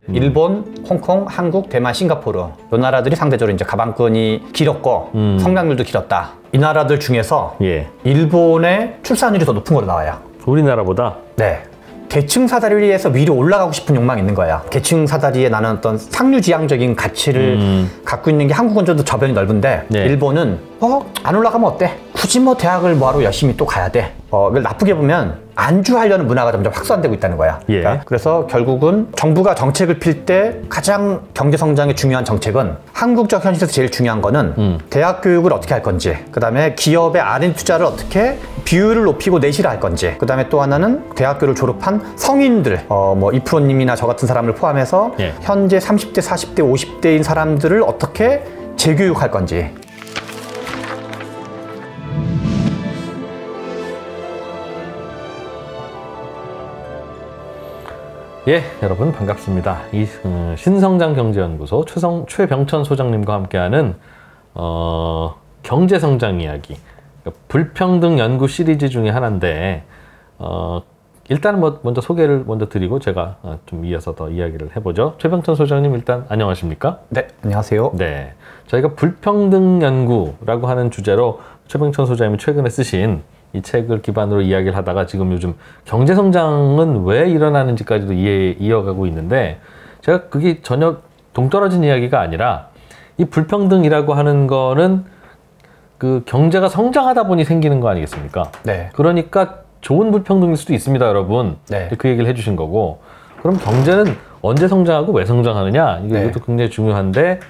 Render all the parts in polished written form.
일본, 홍콩, 한국, 대만, 싱가포르 이 나라들이 상대적으로 이제 가방끈이 길었고 성장률도 길었다. 이 나라들 중에서 일본의 출산율이 더 높은 걸로 나와요. 우리나라보다? 네. 계층 사다리에서 위로 올라가고 싶은 욕망이 있는 거야. 계층 사다리에 나는 어떤 상류지향적인 가치를 갖고 있는 게 한국은 좀 더 저변이 넓은데 일본은 안 올라가면 어때? 굳이 뭐 대학을 뭐하러 열심히 또 가야 돼. 이걸 나쁘게 보면 안주하려는 문화가 점점 확산되고 있다는 거야. 그러니까 그래서 결국은 정부가 정책을 필 때 가장 경제 성장에 중요한 정책은 한국적 현실에서 제일 중요한 거는 대학 교육을 어떻게 할 건지, 그 다음에 기업의 R&D 투자를 어떻게 비율을 높이고 내실화 할 건지, 그 다음에 또 하나는 대학교를 졸업한 성인들, 뭐 이프로님이나 저 같은 사람을 포함해서 현재 30대, 40대, 50대인 사람들을 어떻게 재교육할 건지. 여러분 반갑습니다. 신성장경제연구소 최병천 소장님과 함께하는 경제성장 이야기, 불평등 연구 시리즈 중에 하나인데 일단 먼저 소개를 드리고 제가 좀 이어서 더 이야기를 해보죠. 최병천 소장님 일단 안녕하십니까? 네, 안녕하세요. 네, 저희가 불평등 연구라고 하는 주제로 최병천 소장님이 최근에 쓰신 이 책을 기반으로 이야기를 하다가 지금 요즘 경제성장은 왜 일어나는지까지도 이어가고 있는데, 제가 그게 전혀 동떨어진 이야기가 아니라 이 불평등이라고 하는 거는 그 경제가 성장하다 보니 생기는 거 아니겠습니까? 네. 그러니까 좋은 불평등일 수도 있습니다, 여러분. 네. 그 얘기를 해주신 거고, 그럼 경제는 언제 성장하고 왜 성장하느냐? 이것도 굉장히 중요한데,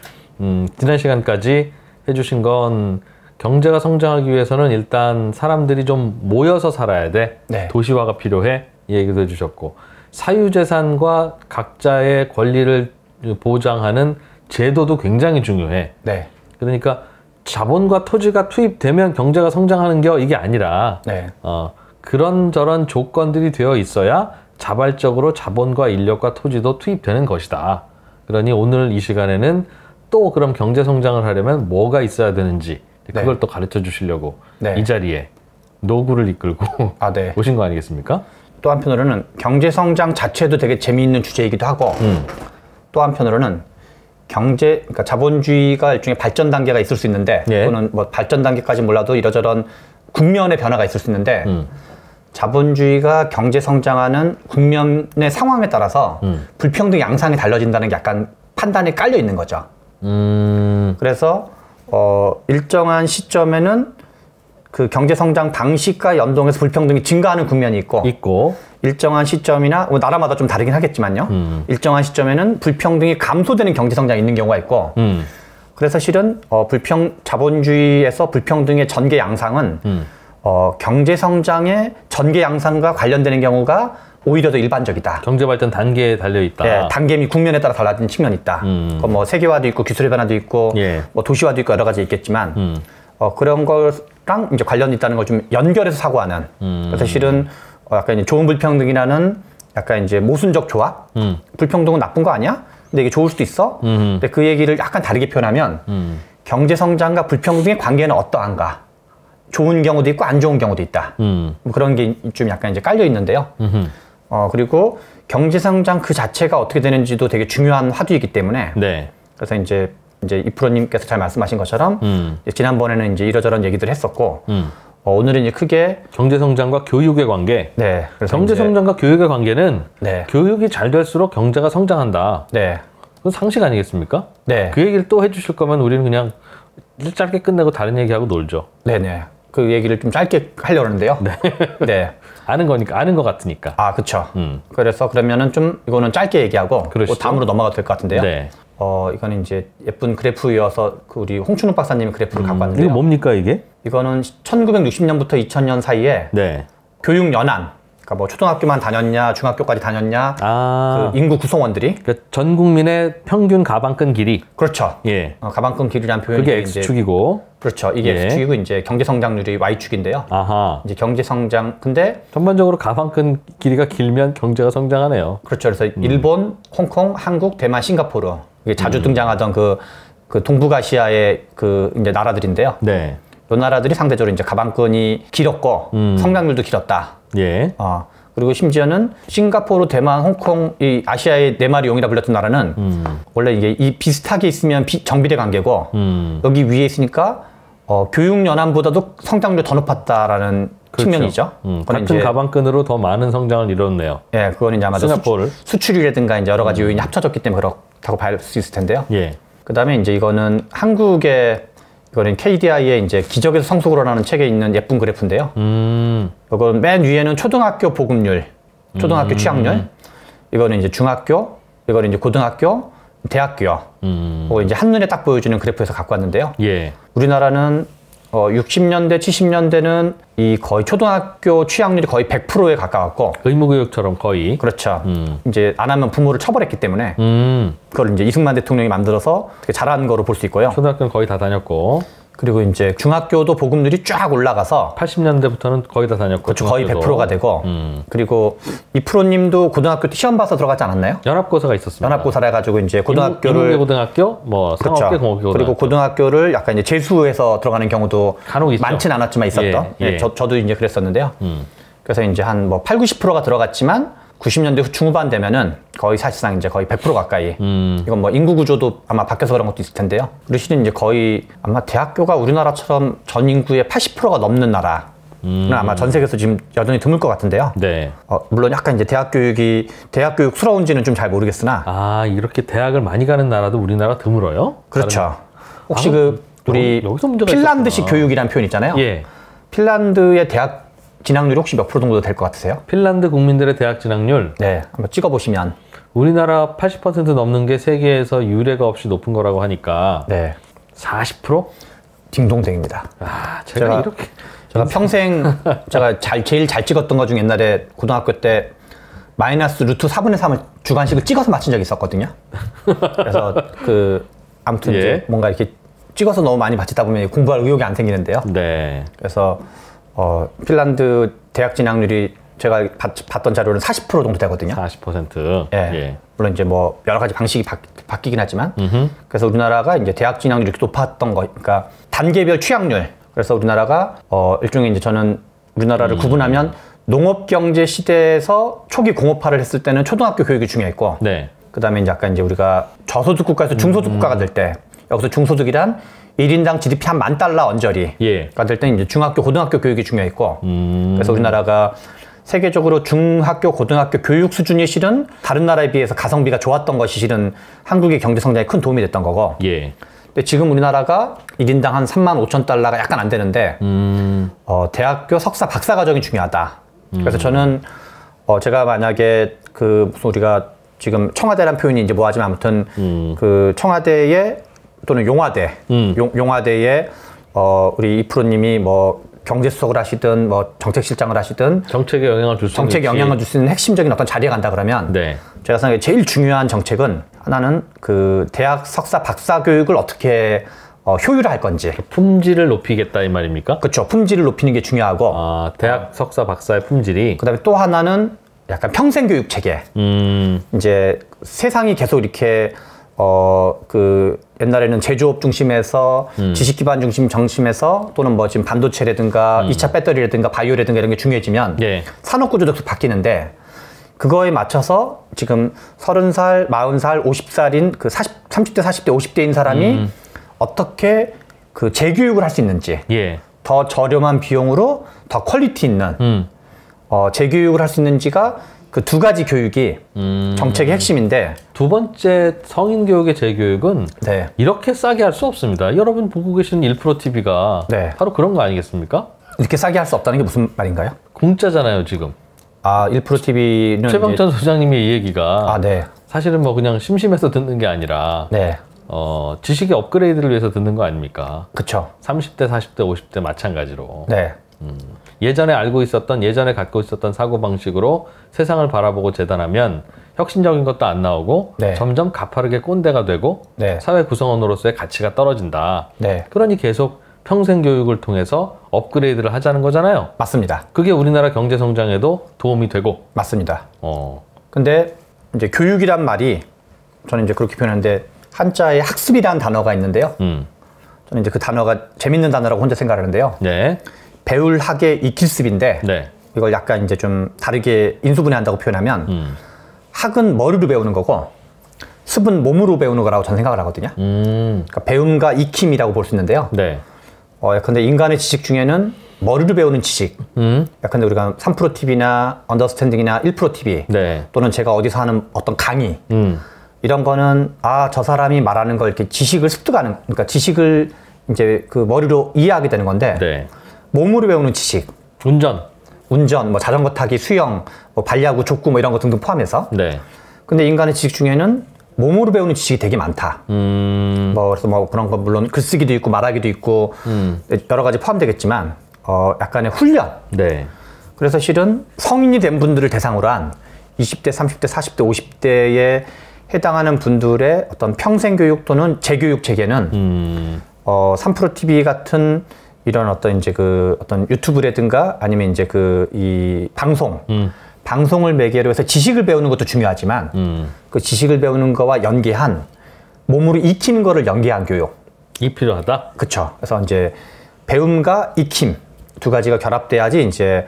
지난 시간까지 해주신 건 경제가 성장하기 위해서는 일단 사람들이 좀 모여서 살아야 돼. 도시화가 필요해. 이 얘기도 해주셨고, 사유재산과 각자의 권리를 보장하는 제도도 굉장히 중요해. 그러니까 자본과 토지가 투입되면 경제가 성장하는 게 이게 아니라 그런저런 조건들이 되어 있어야 자발적으로 자본과 인력과 토지도 투입되는 것이다. 그러니 오늘 이 시간에는 또 그럼 경제 성장을 하려면 뭐가 있어야 되는지 그걸 또 가르쳐 주시려고 이 자리에 노구를 이끌고 오신 거 아니겠습니까? 또 한편으로는 경제성장 자체도 되게 재미있는 주제이기도 하고 또 한편으로는 그러니까 자본주의가 일종의 발전 단계가 있을 수 있는데 또는 뭐 발전 단계까지 몰라도 이러저런 국면의 변화가 있을 수 있는데 자본주의가 경제성장하는 국면의 상황에 따라서 불평등 양상이 달라진다는 게 약간 판단이 깔려 있는 거죠. 그래서 일정한 시점에는 그 경제성장 방식과 연동해서 불평등이 증가하는 국면이 있고 일정한 시점이나 뭐 나라마다 좀 다르긴 하겠지만요. 일정한 시점에는 불평등이 감소되는 경제성장이 있는 경우가 있고 그래서 실은 자본주의에서 불평등의 전개 양상은 경제성장의 전개 양상과 관련되는 경우가 오히려 더 일반적이다. 경제발전 단계에 달려있다. 네, 단계 및 국면에 따라 달라진 측면이 있다. 뭐 세계화도 있고 기술의 변화도 있고 뭐 도시화도 있고 여러 가지 있겠지만 그런 거랑 이제 관련이 있다는 걸 좀 연결해서 사고하는. 그래서 실은 약간 이제 좋은 불평등이라는 약간 이제 모순적 조합. 불평등은 나쁜 거 아니야? 근데 이게 좋을 수도 있어. 근데 그 얘기를 약간 다르게 표현하면 경제 성장과 불평등의 관계는 어떠한가? 좋은 경우도 있고 안 좋은 경우도 있다. 뭐 그런 게 좀 약간 이제 깔려 있는데요. 그리고 경제성장 그 자체가 어떻게 되는지도 되게 중요한 화두이기 때문에 그래서 이제 이프로님께서 잘 말씀하신 것처럼 지난번에는 이제 이러저런 얘기들 했었고 오늘은 이제 크게 경제성장과 교육의 관계. 경제성장과 교육의 관계는 교육이 잘 될수록 경제가 성장한다. 그건 상식 아니겠습니까? 그 얘기를 또 해주실 거면 우리는 그냥 짧게 끝내고 다른 얘기하고 놀죠. 그 얘기를 좀 짧게 하려고 하는데요. 아는 거니까, 아는 것 같으니까. 그쵸. 그래서 그러면은 좀 이거는 짧게 얘기하고 다음으로 넘어가도 될 것 같은데요. 이거는 이제 예쁜 그래프이어서 우리 홍춘욱 박사님이 그래프를 갖고 왔는데요. 이거 뭡니까 이게? 이거는 1960년부터 2000년 사이에 교육 연한, 그러니까 뭐 초등학교만 다녔냐, 중학교까지 다녔냐, 그 인구 구성원들이 그러니까 전 국민의 평균 가방끈 길이. 그렇죠. 가방끈 길이라는 표현이 그게 X축이고. 그렇죠. 이게 X축이고 이제 경제 성장률이 Y축인데요. 이제 경제 성장 근데 전반적으로 가방끈 길이가 길면 경제가 성장하네요. 그렇죠. 그래서 일본, 홍콩, 한국, 대만, 싱가포르 이게 자주 등장하던 그 동북아시아의 그 이제 나라들인데요. 이 나라들이 상대적으로 이제 가방끈이 길었고 성장률도 길었다. 그리고 심지어는 싱가포르, 대만, 홍콩, 이 아시아의 네 마리 용이라 불렸던 나라는 원래 이게 이 비슷하게 있으면 정비례 관계고 여기 위에 있으니까 교육 연함보다도 성장률이 더 높았다라는 그렇죠. 측면이죠. 같은 가방끈으로 더 많은 성장을 이뤘네요. 예, 그거는 이제 아마도 싱가포르. 수출이라든가 이제 여러 가지 요인이 합쳐졌기 때문에 그렇다고 봐야 할 수 있을 텐데요. 예. 그다음에 이제 이거는 한국의 이거는 KDI의 이제 기적에서 성숙으로라는 책에 있는 예쁜 그래프인데요. 이건 맨 위에는 초등학교 보급률, 초등학교 취학률. 이거는 이제 중학교, 이거는 이제 고등학교, 대학교요. 이제 한눈에 딱 보여주는 그래프에서 갖고 왔는데요. 예. 우리나라는 60년대, 70년대는 이 거의 초등학교 취학률이 거의 100%에 가까웠고 의무교육처럼 거의. 그렇죠. 이제 안 하면 부모를 처벌했기 때문에 그걸 이제 이승만 대통령이 만들어서 되게 잘한 거로 볼 수 있고요. 초등학교는 거의 다 다녔고 그리고 이제 중학교도 보급률이 쫙 올라가서 80년대부터는 거의 다 다녔고 그렇죠. 거의 중학교도. 100%가 되고 그리고 이 프로님도 고등학교 때 시험 봐서 들어가지 않았나요? 연합고사가 있었습니다. 연합고사를 해가지고 이제 고등학교를 인문계 고등학교, 뭐 그렇죠. 상업계 공업계 고등학교. 그리고 고등학교를 약간 이제 재수해서 들어가는 경우도 간혹 있죠. 많진 않았지만 있었던. 예, 예. 저도 이제 그랬었는데요. 그래서 이제 한 뭐 8, 90%가 들어갔지만 90년대 중후반 되면은 거의 사실상 이제 거의 100% 가까이. 이건 뭐 인구 구조도 아마 바뀌어서 그런 것도 있을 텐데요. 우리 시는 이제 거의 아마 대학교가 우리나라처럼 전 인구의 80%가 넘는 나라. 아마 전 세계에서 지금 여전히 드물 것 같은데요. 네. 물론 약간 이제 대학 교육스러운지는 좀 잘 모르겠으나. 아, 이렇게 대학을 많이 가는 나라도 우리나라 드물어요? 그렇죠. 혹시 우리 여기서 문제가 핀란드식 있었구나. 교육이라는 표현 있잖아요. 예. 핀란드의 대학 진학률이 혹시 몇 프로 정도 될 것 같으세요? 핀란드 국민들의 대학 진학률 네, 한번 찍어보시면. 우리나라 80% 넘는 게 세계에서 유례가 없이 높은 거라고 하니까 네, 40%? 딩동댕입니다. 아, 제가 이렇게 제가 평생 제가 제일 잘 찍었던 것 중에 옛날에 고등학교 때 마이너스 루트 4분의 3을 주관식을 찍어서 맞춘 적이 있었거든요. 그래서 아무튼 예. 이제 뭔가 이렇게 찍어서 너무 많이 맞히다 보면 공부할 의욕이 안 생기는데요. 네. 그래서 핀란드 대학 진학률이 제가 봤던 자료는 40% 정도 되거든요. 40%. 예. 예. 물론 이제 뭐 여러 가지 방식이 바뀌긴 하지만 그래서 우리나라가 이제 대학 진학률이 이렇게 높았던 거, 그러니까 단계별 취학률. 그래서 우리나라가 일종의 이제 저는 우리나라를 구분하면 농업 경제 시대에서 초기 공업화를 했을 때는 초등학교 교육이 중요했고, 네. 그다음에 이제 약간 이제 우리가 저소득 국가에서 중소득 국가가 될 때, 여기서 중소득이란 1인당 GDP 한 $10,000 언저리가 예. 될 때는 이제 중학교, 고등학교 교육이 중요했고, 그래서 우리나라가 세계적으로 중학교, 고등학교 교육 수준이 실은 다른 나라에 비해서 가성비가 좋았던 것이 실은 한국의 경제 성장에 큰 도움이 됐던 거고. 예. 근데 지금 우리나라가 1인당 한 $35,000가 약간 안 되는데, 대학교 석사 박사 과정이 중요하다. 그래서 저는, 제가 만약에 무슨 우리가 지금 청와대라는 표현이 이제 뭐하지만 아무튼 청와대에 또는 용화대, 용화대에 우리 이프로님이 뭐 경제수석을 하시든 뭐 정책실장을 하시든 정책에 영향을 줄 수 있는 정책에 영향을 줄 수 있는 핵심적인 어떤 자리에 간다 그러면 네. 제가 생각에 제일 중요한 정책은 하나는 대학 석사 박사 교육을 어떻게 효율화할 건지. 품질을 높이겠다 이 말입니까? 그렇죠. 품질을 높이는 게 중요하고. 대학 석사 박사의 품질이. 그다음에 또 하나는 약간 평생 교육 체계. 이제 세상이 계속 이렇게 옛날에는 제조업 중심에서 지식 기반 중심에서 또는 뭐 지금 반도체라든가 2차 배터리라든가 바이오라든가 이런 게 중요해지면 예. 산업 구조도 계속 바뀌는데 그거에 맞춰서 지금 30살, 40살, 50살인 30대, 40대, 50대인 사람이 어떻게 재교육을 할 수 있는지 예. 더 저렴한 비용으로 더 퀄리티 있는 재교육을 할 수 있는지가 그 두 가지 교육이 정책의 핵심인데 두 번째 성인 교육의 재교육은 네. 이렇게 싸게 할 수 없습니다. 여러분 보고 계시는 1프로 TV가 네. 바로 그런 거 아니겠습니까? 이렇게 싸게 할 수 없다는 게 무슨 말인가요? 공짜잖아요 지금. 1프로 TV는 최병천 소장님의 이 얘기가 네. 사실은 뭐 그냥 심심해서 듣는 게 아니라 네. 지식의 업그레이드를 위해서 듣는 거 아닙니까? 그렇죠. 30대, 40대, 50대 마찬가지로. 네. 예전에 예전에 갖고 있었던 사고방식으로 세상을 바라보고 재단하면 혁신적인 것도 안 나오고 네. 점점 가파르게 꼰대가 되고 네. 사회 구성원으로서의 가치가 떨어진다. 네. 그러니 계속 평생 교육을 통해서 업그레이드를 하자는 거잖아요. 맞습니다. 그게 우리나라 경제 성장에도 도움이 되고. 맞습니다. 어. 근데 이제 교육이란 말이 저는 이제 그렇게 표현하는데 한자에 학습이라는 단어가 있는데요. 저는 이제 그 단어가 재밌는 단어라고 혼자 생각하는데요. 네. 배울 학의 익힐습인데 네. 이걸 약간 이제 좀 다르게 인수분해한다고 표현하면 학은 머리로 배우는 거고 습은 몸으로 배우는 거라고 저는 생각을 하거든요. 그러니까 배움과 익힘이라고 볼 수 있는데요. 네. 근데 인간의 지식 중에는 머리로 배우는 지식. 근데 우리가 3프로TV나 언더스탠딩이나 1프로TV 네. 또는 제가 어디서 하는 어떤 강의 이런 거는 저 사람이 말하는 걸 이렇게 지식을 습득하는, 그러니까 지식을 이제 그 머리로 이해하게 되는 건데 네. 몸으로 배우는 지식. 운전, 뭐 자전거 타기, 수영, 뭐 발야구, 족구 뭐 이런 거 등등 포함해서. 네. 근데 인간의 지식 중에는 몸으로 배우는 지식이 되게 많다. 뭐 그래서 뭐 그런 거 물론 글쓰기도 있고 말하기도 있고 여러 가지 포함되겠지만 약간의 훈련. 네. 그래서 실은 성인이 된 분들을 대상으로 한 20대, 30대, 40대, 50대에 해당하는 분들의 어떤 평생 교육 또는 재교육 체계는 3프로TV 같은 이런 어떤 이제 그 어떤 유튜브라든가 아니면 이제 그 이 방송을 매개로 해서 지식을 배우는 것도 중요하지만 그 지식을 배우는 거와 연계한 몸으로 익히는 거를 연계한 교육. 이 필요하다? 그쵸. 그래서 이제 배움과 익힘 두 가지가 결합돼야지 이제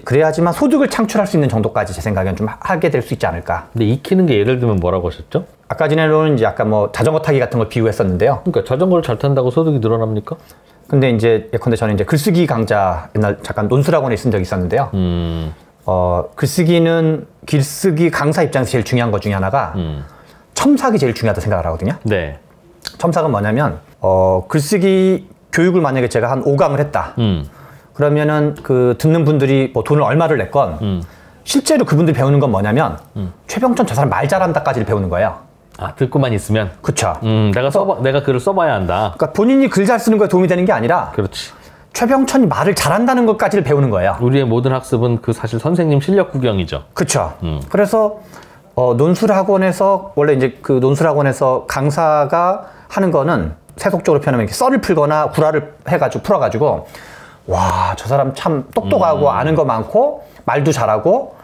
그래야지만 소득을 창출할 수 있는 정도까지 제 생각엔 좀 하게 될 수 있지 않을까. 근데 익히는 게 예를 들면 뭐라고 하셨죠? 아까 전에는 이제 약간 뭐 자전거 타기 같은 걸 비유했었는데요. 그러니까 자전거를 잘 탄다고 소득이 늘어납니까? 근데 이제 예컨대 저는 이제 글쓰기 강좌 옛날 잠깐 논술학원에 있은 적이 있었는데요. 글쓰기 강사 입장에서 제일 중요한 것 중에 하나가 첨삭이 제일 중요하다고 생각을 하거든요. 네. 첨삭은 뭐냐면 글쓰기 교육을 만약에 제가 한 5강을 했다. 그러면은 그 듣는 분들이 뭐 돈을 얼마를 냈건 실제로 그분들이 배우는 건 뭐냐면 최병천 저 사람 말 잘한다까지를 배우는 거예요. 듣고만 있으면. 그쵸. 내가 글을 써봐야 한다. 그러니까 본인이 글 잘 쓰는 거에 도움이 되는 게 아니라. 그렇지. 최병천이 말을 잘한다는 것까지를 배우는 거예요. 우리의 모든 학습은 그 사실 선생님 실력 구경이죠. 그쵸. 그래서 논술학원에서 원래 이제 그 논술학원에서 강사가 하는 거는 세속적으로 표현하면 이렇게 썰을 풀거나 구라를 해가지고 풀어가지고 와, 저 사람 참 똑똑하고 아는 거 많고 말도 잘하고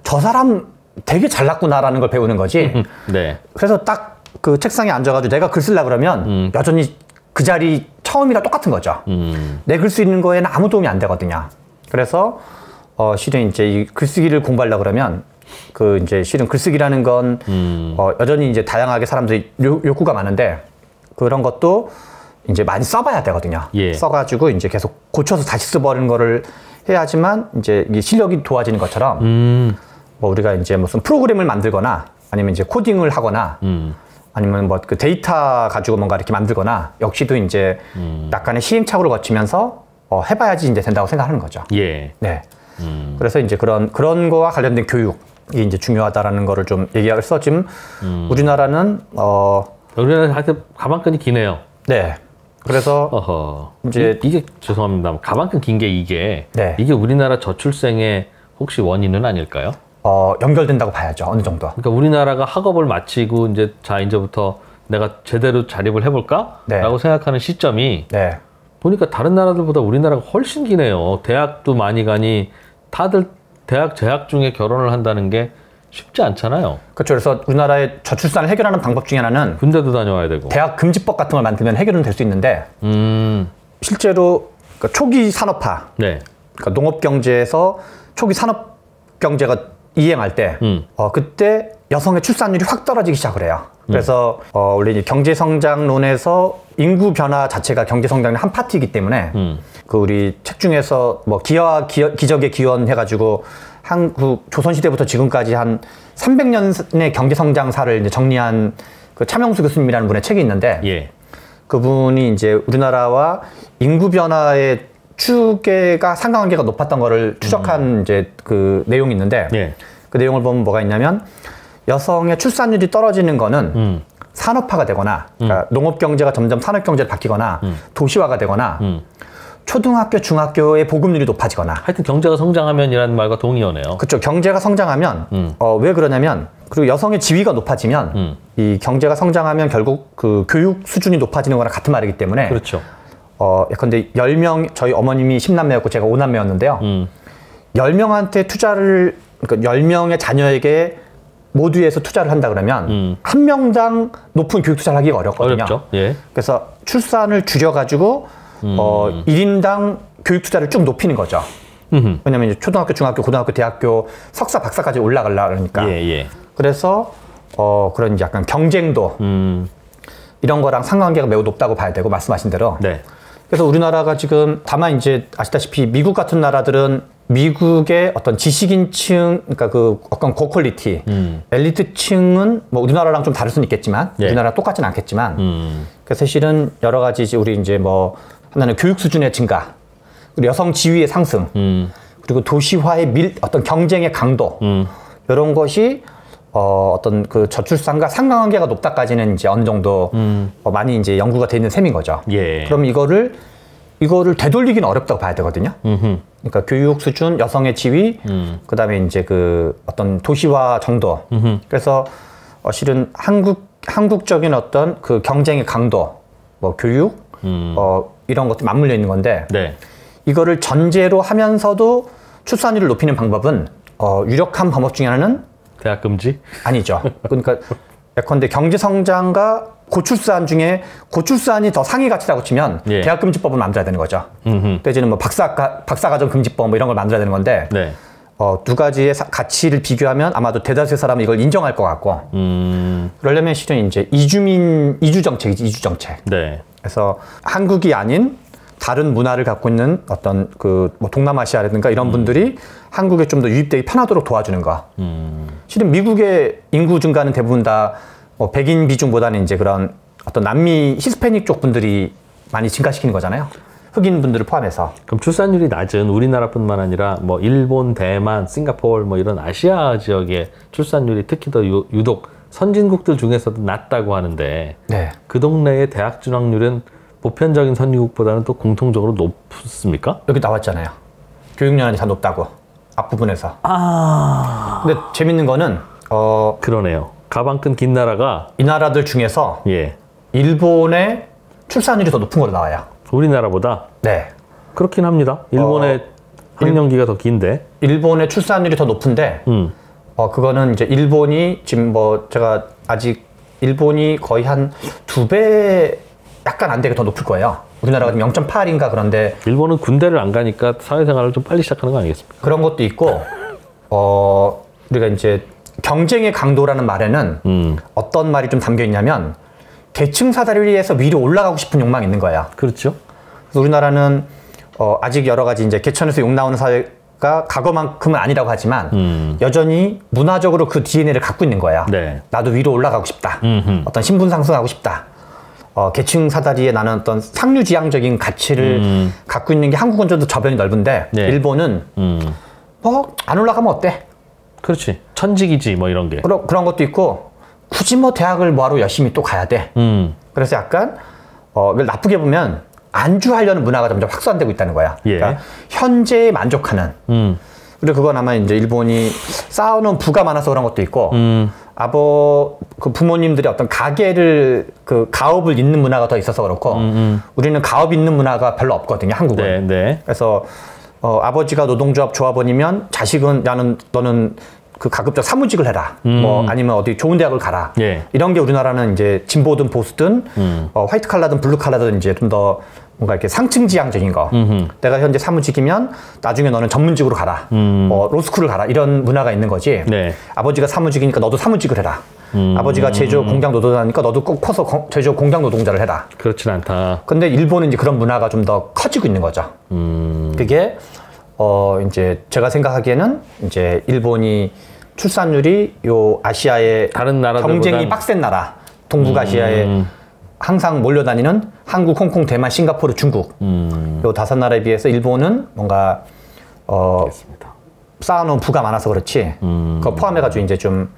저 사람 되게 잘났구나라는 걸 배우는 거지. 네. 그래서 딱 그 책상에 앉아가지고 내가 글 쓰려고 그러면 여전히 그 자리 처음이랑 똑같은 거죠. 내 글 수 있는 거에는 아무 도움이 안 되거든요. 그래서 실은 이제 이 글쓰기를 공부하려고 그러면 그 이제 실은 글쓰기라는 건 여전히 이제 다양하게 사람들이 욕구가 많은데 그런 것도 이제 많이 써봐야 되거든요. 예. 써가지고 이제 계속 고쳐서 다시 써버리는 거를 해야지만 이제 이게 실력이 좋아지는 것처럼 뭐 우리가 이제 무슨 프로그램을 만들거나 아니면 이제 코딩을 하거나 아니면 뭐 그 데이터 가지고 뭔가 이렇게 만들거나 역시도 이제 약간의 시행착오를 거치면서 해봐야지 이제 된다고 생각하는 거죠. 예. 네. 그래서 이제 그런 거와 관련된 교육이 이제 중요하다라는 거를 좀 얘기해서 지금 우리나라는 우리나라 하여튼 가방끈이 기네요. 네. 그래서 이제 이게 죄송합니다. 가방끈 긴 게 이게 우리나라 저출생의 혹시 원인은 아닐까요? 연결된다고 봐야죠. 어느 정도. 그러니까 우리나라가 학업을 마치고 이제부터 내가 제대로 자립을 해볼까? 라고 생각하는 시점이 보니까 다른 나라들보다 우리나라가 훨씬 기네요. 대학도 많이 가니 다들 대학 재학 중에 결혼을 한다는 게 쉽지 않잖아요. 그렇죠. 그래서 우리나라의 저출산을 해결하는 방법 중에 하나는 군대도 다녀와야 되고 대학 금지법 같은 걸 만들면 해결은 될 수 있는데 실제로 그러니까 초기 산업화 그러니까 농업 경제에서 초기 산업 경제가 이행할 때 그때 여성의 출산율이 확 떨어지기 시작을 해요. 그래서 원래 이제 경제 성장론에서 인구 변화 자체가 경제 성장의 한 파트이기 때문에 그 우리 책 중에서 뭐 기여와 기적의 기원 해가지고 한국 조선시대부터 지금까지 한 300년의 경제 성장사를 이제 정리한 그 차명수 교수님이라는 분의 책이 있는데 그분이 이제 우리나라와 인구 변화의 추계가 상관관계가 높았던 거를 추적한 이제 그 내용이 있는데 그 내용을 보면 뭐가 있냐면 여성의 출산율이 떨어지는 거는 산업화가 되거나 그러니까 농업 경제가 점점 산업 경제로 바뀌거나 도시화가 되거나 초등학교, 중학교의 보급률이 높아지거나 하여튼 경제가 성장하면이라는 말과 동의어네요. 그렇죠. 경제가 성장하면 왜 그러냐면 그리고 여성의 지위가 높아지면 이 경제가 성장하면 결국 그 교육 수준이 높아지는 거랑 같은 말이기 때문에 그렇죠. 예컨대 10명, 저희 어머님이 10남매였고 제가 5남매였는데요. 10명한테 투자를, 그러니까 10명의 자녀에게 모두에서 투자를 한다 그러면 한 명당 높은 교육 투자를 하기가 어렵거든요. 어렵죠. 그래서 출산을 줄여가지고 1인당 교육 투자를 쭉 높이는 거죠. 왜냐면 이제 초등학교, 중학교, 고등학교, 대학교, 석사, 박사까지 올라가려니까. 그래서 그런 약간 경쟁도 이런 거랑 상관관계가 매우 높다고 봐야 되고 말씀하신 대로. 네. 그래서 우리나라가 지금 다만 이제 아시다시피 미국 같은 나라들은 미국의 어떤 지식인층, 그러니까 그 어떤 고퀄리티, 엘리트층은 뭐 우리나라랑 좀 다를 수는 있겠지만, 우리나라랑 똑같진 않겠지만, 그래서 실은 여러 가지 이제 우리 이제 뭐 하나는 교육 수준의 증가, 그리고 여성 지위의 상승, 그리고 도시화의 어떤 경쟁의 강도, 이런 것이 어떤 그 저출산과 상관관계가 높다까지는 이제 어느 정도 많이 이제 연구가 돼 있는 셈인 거죠. 그럼 이거를 되돌리기는 어렵다고 봐야 되거든요. 그러니까 교육 수준, 여성의 지위, 그다음에 이제 그 어떤 도시화 정도. 그래서 실은 한국적인 어떤 그 경쟁의 강도, 뭐 교육, 이런 것들이 맞물려 있는 건데, 이거를 전제로 하면서도 출산율을 높이는 방법은 유력한 방법 중에 하나는 대학 금지? 아니죠. 그러니까 예컨대 경제 성장과 고출산 중에 고출산이 더 상위 가치라고 치면 대학 금지법을 만들어야 되는 거죠. 내지는 뭐 박사과정 금지법 뭐 이런 걸 만들어야 되는 건데 두 가지의 가치를 비교하면 아마도 대다수의 사람은 이걸 인정할 것 같고 그러려면 실은 이제 이주 정책이지, 이주 정책. 그래서 한국이 아닌 다른 문화를 갖고 있는 어떤 그 뭐 동남아시아라든가 이런 분들이 한국에 좀 더 유입되기 편하도록 도와주는 거. 실은 미국의 인구 증가는 대부분 다 뭐 백인 비중보다는 이제 그런 어떤 남미 히스패닉 쪽 분들이 많이 증가시키는 거잖아요. 흑인 분들을 포함해서. 그럼 출산율이 낮은 우리나라뿐만 아니라 뭐 일본, 대만, 싱가포르 뭐 이런 아시아 지역의 출산율이 특히 더 유독 선진국들 중에서도 낮다고 하는데 그 동네의 대학 진학률은 보편적인 선진국보다는 또 공통적으로 높습니까? 여기 나왔잖아요. 교육연한이 다 높다고. 앞부분에서. 근데 재밌는 거는 그러네요. 가방 끈 긴 나라가 이 나라들 중에서 일본의 출산율이 더 높은 걸로 나와요. 우리나라보다? 그렇긴 합니다. 일본의 학령기가 더 긴데. 일본의 출산율이 더 높은데 그거는 이제 일본이 지금 뭐 제가 아직 일본이 거의 한 2배 약간 안 되게 더 높을 거예요. 우리나라가 지금 0.8인가 그런데 일본은 군대를 안 가니까 사회생활을 좀 빨리 시작하는 거 아니겠습니까? 그런 것도 있고 우리가 이제 경쟁의 강도라는 말에는 어떤 말이 좀 담겨 있냐면 계층 사다리에서 위로 올라가고 싶은 욕망이 있는 거야. 그렇죠. 그래서 우리나라는 아직 여러 가지 이제 개천에서 욕 나오는 사회가 과거만큼은 아니라고 하지만 여전히 문화적으로 그 DNA를 갖고 있는 거야. 나도 위로 올라가고 싶다. 어떤 신분 상승하고 싶다. 계층 사다리에 나는 어떤 상류지향적인 가치를 갖고 있는 게 한국은 좀 더 저변이 넓은데 일본은 뭐 안 올라가면 어때? 그렇지. 천직이지 뭐 이런 게. 그런 것도 있고 굳이 뭐 대학을 뭐하러 열심히 또 가야 돼. 그래서 약간 이걸 나쁘게 보면 안주하려는 문화가 점점 확산되고 있다는 거야. 그러니까 현재에 만족하는. 그리고 그건 아마 이제 일본이 쌓아놓은 부가 많아서 그런 것도 있고 그 부모님들이 어떤 가게를 그 가업을 잇는 문화가 더 있어서 그렇고 우리는 가업 잇는 문화가 별로 없거든요, 한국은. 그래서 아버지가 노동조합 조합원이면 자식은 너는 그 가급적 사무직을 해라. 뭐 아니면 어디 좋은 대학을 가라. 이런 게 우리나라는 이제 진보든 보수든 화이트 칼라든 블루 칼라든 이제 좀 더 뭔가 이렇게 상층 지향적인 거. 내가 현재 사무직이면 나중에 너는 전문직으로 가라. 로스쿨을 가라. 이런 문화가 있는 거지. 아버지가 사무직이니까 너도 사무직을 해라. 아버지가 제조업 공장 노동자니까 너도 꼭 커서 제조업 공장 노동자를 해라. 그렇진 않다. 근데 일본은 이제 그런 문화가 좀 더 커지고 있는 거죠. 그게 이제 제가 생각하기에는 이제 일본이 출산율이 요 아시아의 다른 경쟁이 빡센 나라, 동북아시아에 항상 몰려다니는 한국, 홍콩, 대만, 싱가포르, 중국 요 5나라에 비해서 일본은 뭔가 쌓아놓은 부가 많아서 그렇지 그거 포함해가지고 이제 좀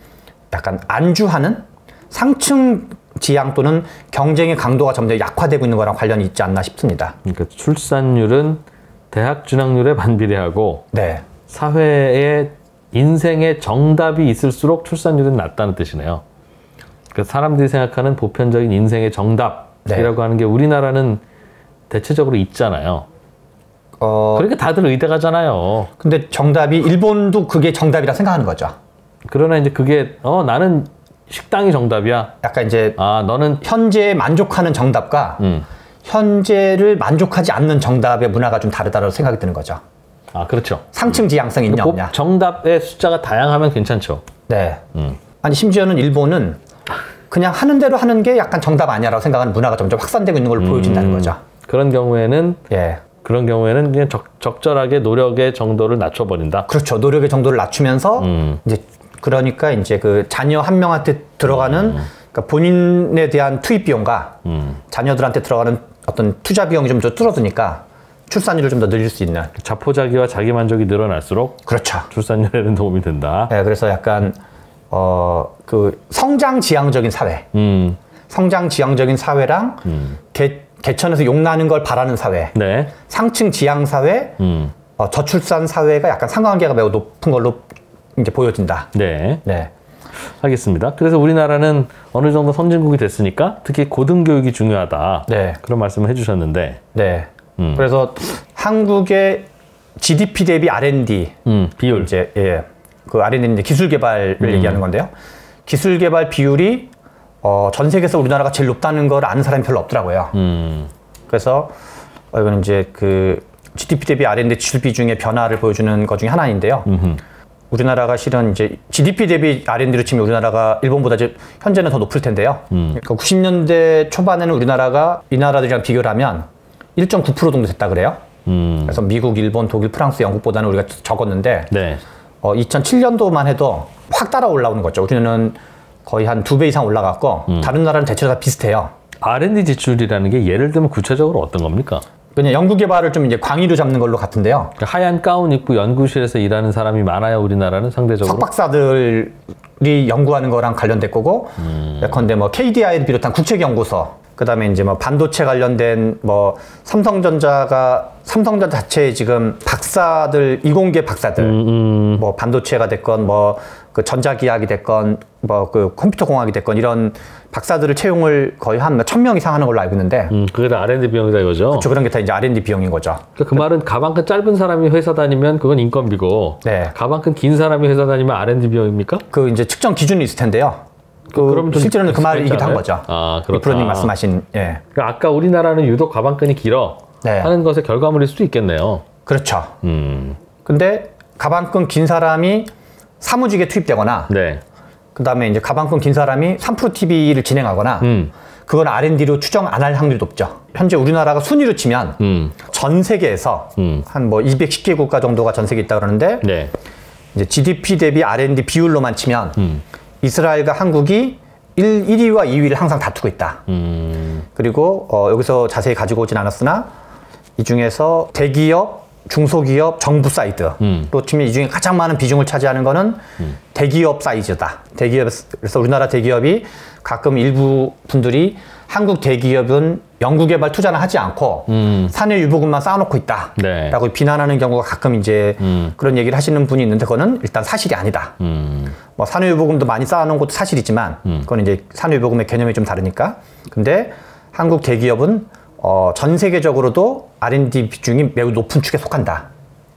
약간 안주하는 상층 지향 또는 경쟁의 강도가 점점 약화되고 있는 거랑 관련이 있지 않나 싶습니다. 그러니까 출산율은 대학 진학률에 반비례하고 사회에 인생의 정답이 있을수록 출산율은 낮다는 뜻이네요. 그러니까 사람들이 생각하는 보편적인 인생의 정답이라고 하는 게 우리나라는 대체적으로 있잖아요. 그러니까 다들 의대 가잖아요. 근데 정답이 일본도 그게 정답이라 생각하는 거죠. 그러나 이제 그게 나는 식당이 정답이야. 약간 이제 너는 현재에 만족하는 정답과 현재를 만족하지 않는 정답의 문화가 좀 다르다고 생각이 드는 거죠. 아, 그렇죠. 상층 지향성이 있냐 없냐. 정답의 숫자가 다양하면 괜찮죠. 네. 아니 심지어는 일본은 그냥 하는 대로 하는 게 약간 정답 아니야라고 생각하는 문화가 점점 확산되고 있는 걸로 보여진다는 거죠. 그런 경우에는 예. 그런 경우에는 그냥 적절하게 노력의 정도를 낮춰버린다. 그렇죠. 노력의 정도를 낮추면서 이제 그러니까 이제 그 자녀 한 명한테 들어가는 그러니까 본인에 대한 투입 비용과 자녀들한테 들어가는 어떤 투자 비용이 좀 더 줄어드니까 출산율을 좀 더 늘릴 수 있는. 자포자기와 자기만족이 늘어날수록 그렇죠. 출산율에는 도움이 된다. 네, 그래서 약간 그 성장 지향적인 사회, 성장 지향적인 사회랑 개천에서 용나는 걸 바라는 사회, 네. 상층 지향 사회, 저출산 사회가 약간 상관관계가 매우 높은 걸로 이제 보여진다. 네. 네. 알겠습니다. 그래서 우리나라는 어느 정도 선진국이 됐으니까 특히 고등교육이 중요하다. 네. 그런 말씀을 해주셨는데. 네. 그래서 한국의 GDP 대비 R&D 비율. 이제 예. 그 R&D는 이제 기술 개발을 얘기하는 건데요. 기술 개발 비율이 전 세계에서 우리나라가 제일 높다는 걸 아는 사람이 별로 없더라고요. 그래서 이거는 이제 그 GDP 대비 R&D 지출 비중의 변화를 보여주는 것 중에 하나인데요. 우리나라가 실은 이제 GDP 대비 R&D로 치면 우리나라가 일본보다 이제 현재는 더 높을 텐데요. 그러니까 90년대 초반에는 우리나라가 이 나라들이랑 비교를 하면 1.9% 정도 됐다 그래요. 그래서 미국, 일본, 독일, 프랑스, 영국보다는 우리가 적었는데 네. 2007년도만 해도 확 따라 올라오는 거죠. 우리는 거의 한 2배 이상 올라갔고 다른 나라는 대체로 다 비슷해요. R&D 지출이라는 게 예를 들면 구체적으로 어떤 겁니까? 그냥 연구개발을 좀 이제 광의로 잡는 걸로 같은데요. 하얀 가운 입고 연구실에서 일하는 사람이 많아요. 우리나라는 상대적으로. 석박사들이 연구하는 거랑 관련된 거고, 예컨대 뭐 KDI를 비롯한 국책연구소, 그다음에 이제 뭐 반도체 관련된 뭐 삼성전자 자체에 지금 박사들, 이공계 박사들, 뭐 반도체가 됐건 뭐 그 전자기학이 됐건 뭐 그 컴퓨터 공학이 됐건 이런 박사들을 채용을 거의 한 1,000명 이상 하는 걸로 알고 있는데 그게 다 R&D 비용이다 이거죠? 그렇죠. 그런 게 다 이제 R&D 비용인 거죠. 그러니까 그 말은 가방끈 짧은 사람이 회사 다니면 그건 인건비고 네. 가방끈 긴 사람이 회사 다니면 R&D 비용입니까? 그 이제 측정 기준이 있을 텐데요. 그럼 실제로는 그 말이기도 한 거죠. 아, 그렇다. 프로님 말씀하신 예. 그러니까 아까 우리나라는 유독 가방끈이 길어 네. 하는 것의 결과물일 수도 있겠네요. 그렇죠. 근데 가방끈 긴 사람이 사무직에 투입되거나 네. 그다음에 이제 가방끈 긴 사람이 3프로 TV를 진행하거나 그건 R&D로 추정 안 할 확률이 높죠. 현재 우리나라가 순위로 치면 전 세계에서 한 뭐 210개 국가 정도가 전 세계에 있다 그러는데 네. 이제 GDP 대비 R&D 비율로만 치면 이스라엘과 한국이 1위와 2위를 항상 다투고 있다. 그리고 여기서 자세히 가지고 오진 않았으나 이 중에서 대기업, 중소기업, 정부 사이드로 치면 이 중에 가장 많은 비중을 차지하는 거는 대기업 사이즈다. 그래서 우리나라 대기업이 가끔 일부 분들이 한국 대기업은 연구개발 투자는 하지 않고 사내 유보금만 쌓아놓고 있다. 네. 라고 비난하는 경우가 가끔 이제 그런 얘기를 하시는 분이 있는데 그거는 일단 사실이 아니다. 뭐 사내 유보금도 많이 쌓아놓은 것도 사실이지만 그건 이제 사내 유보금의 개념이 좀 다르니까. 근데 한국 대기업은 전 세계적으로도 R&D 비중이 매우 높은 축에 속한다.